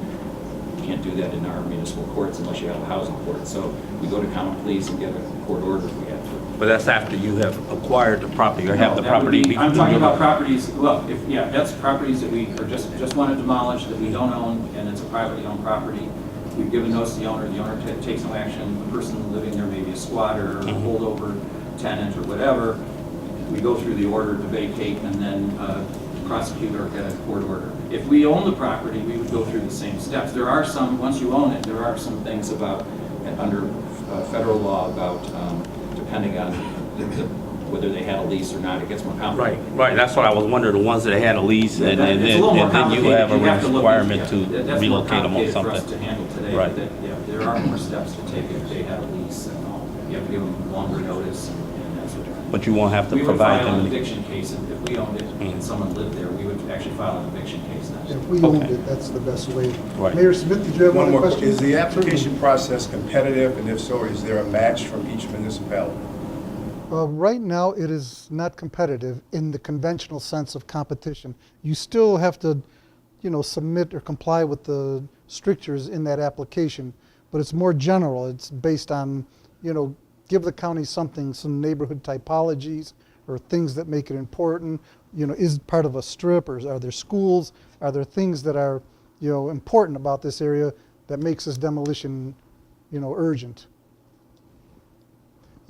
you can't do that in our municipal courts unless you have a housing court. So we go to common police and get a court order if we have to. But that's after you have acquired the property or have the No, that would property. I'm talking about properties, well, that's properties that we are just want to demolish, that we don't own, and it's a privately owned property. We've given notice to the owner takes no action, the person living there may be a squatter or a holdover tenant or whatever. We go through the order to vacate and then prosecute or get a court order. If we own the property, we would go through the same steps. There are some, once you own it, there are some things about, under federal law about, depending on whether they had a lease or not, it gets more complicated. Right, that's what I was wondering, the ones that had a lease, and It's a little more then you complicated. have a You have to look requirement into- to that's more relocate them or complicated for us something. to handle today. Right. But there are more steps to take if they have a lease and all. You have to give them longer notice and that sort of thing. But you won't have to We would provide file an them. eviction case, and if we owned it and someone lived there, we would actually file an eviction case then. If we owned it, that's the best way. Right. Mayor Smith, did you have One one more, question? is the application process competitive, and if so, is there a match from each municipality? Right now, it is not competitive in the conventional sense of competition. You still have to, submit or comply with the strictures in that application, but it's more general. It's based on, give the county some neighborhood typologies or things that make it important. Is it part of a strip, or are there schools? Are there things that are, important about this area that makes this demolition, urgent?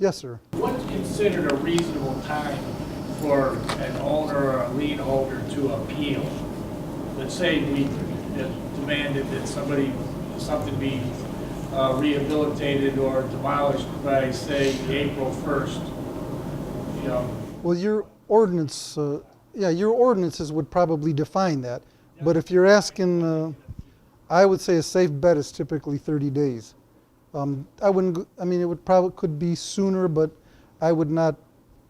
Yes, sir. What's considered a reasonable time for an owner or a lien holder to appeal? Let's say we demanded that something be rehabilitated or demolished by, say, April 1st. you know, Well, your ordinance, yeah, your ordinances would probably define that. But if you're asking, I would say a safe bet is typically 30 days. I wouldn't, I mean, it would probably could be sooner, but I would not,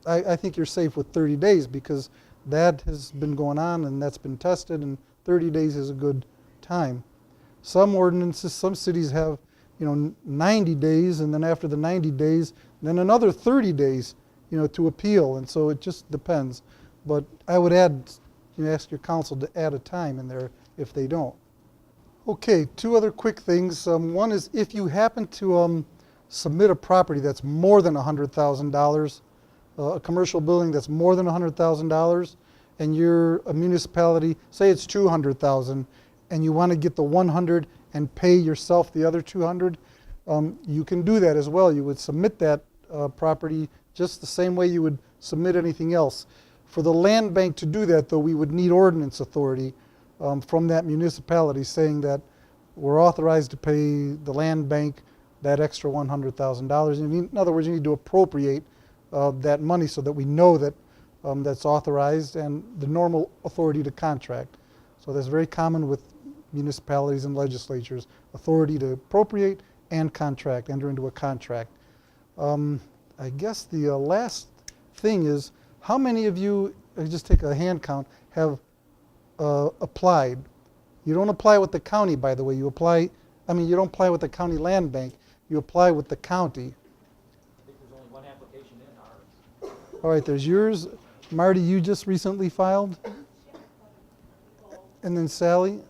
I think you're safe with 30 days because that has been going on and that's been tested, and 30 days is a good time. Some ordinances, some cities have, 90 days, and then after the 90 days, then another 30 days, to appeal, and so it just depends. But I would ask your council to add a time in there if they don't. Okay, two other quick things. One is if you happen to submit a property that's more than $100,000, a commercial building that's more than $100,000, and you're a municipality, say it's $200,000, and you want to get the 100 and pay yourself the other 200, you can do that as well. You would submit that property just the same way you would submit anything else. For the land bank to do that, though, we would need ordinance authority from that municipality saying that we're authorized to pay the land bank that extra $100,000. In other words, you need to appropriate that money so that we know that that's authorized, and the normal authority to contract. So that's very common with municipalities and legislatures, authority to appropriate and contract, enter into a contract. I guess the last thing is, how many of you, just take a hand count, have applied? You don't apply with the county, by the way. You don't apply with the county land bank. You apply with the county. I think there's only one application in ours. All right, there's yours. Marty, you just recently filed? And then Sally?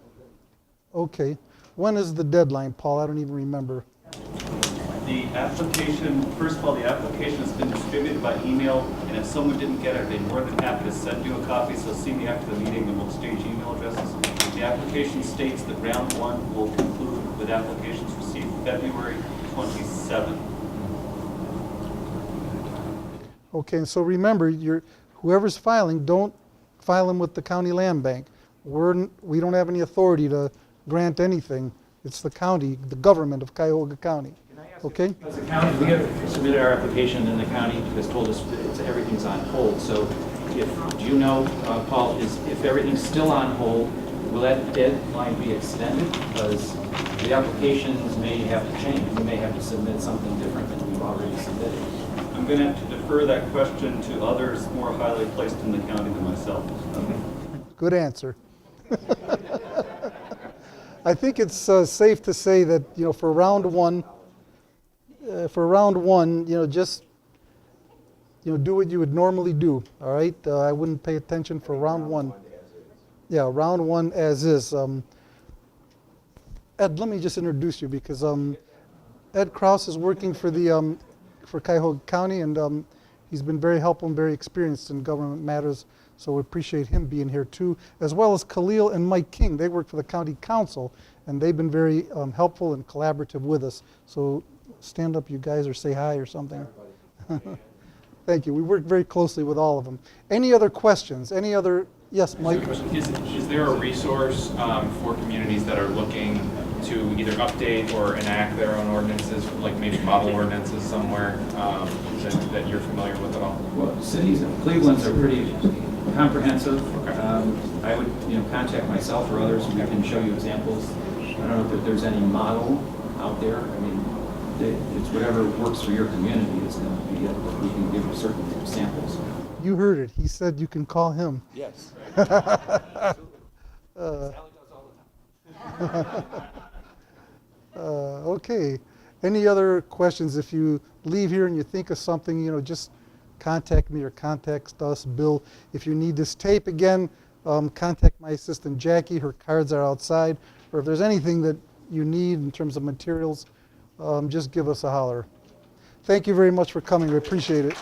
Okay. When is the deadline, Paul? I don't even remember. The application, first of all, the application has been distributed by email, and if someone didn't get it, I'd be more than happy to send you a copy, so see me after the meeting and we'll exchange email addresses. The application states that round one will conclude with applications received February 27th. Okay, and so remember, whoever's filing, don't file them with the county land bank. We don't have any authority to grant anything. It's the county, the government of Cuyahoga County. Okay? As a county, we have submitted our application, and the county has told us that everything's on hold. So do you know, Paul, if everything's still on hold, will that deadline be extended? Because the applications may have to change. We may have to submit something different than we've already submitted. I'm going to have to defer that question to others more highly placed in the county than myself. Okay. Good answer. I think it's safe to say that, for round one, just do what you would normally do. All right, I wouldn't pay attention for round one. Yeah, round one as is. Ed, let me just introduce you because Ed Krause is working for the for Cuyahoga County, and he's been very helpful and very experienced in government matters. So we appreciate him being here too, as well as Khalil and Mike King. They work for the county council, and they've been very helpful and collaborative with us. So stand up, you guys, or say hi or something. Thank you. We work very closely with all of them. Any other questions? Any other? Yes, Mike? Is there a resource for communities that are looking to either update or enact their own ordinances, like maybe model ordinances somewhere that you're familiar with at all? Well, cities of Cleveland's are pretty comprehensive. Okay. I would contact myself or others, and we can show you examples. I don't know if there's any model out there. I mean, it's whatever works for your community is going to be it. We can give you certain samples. You heard it. He said you can call him. Yes. Okay. Any other questions? If you leave here and you think of something, just contact me or contact us, Bill. If you need this tape again, contact my assistant Jackie. Her cards are outside. Or if there's anything that you need in terms of materials, just give us a holler. Thank you very much for coming. We appreciate it.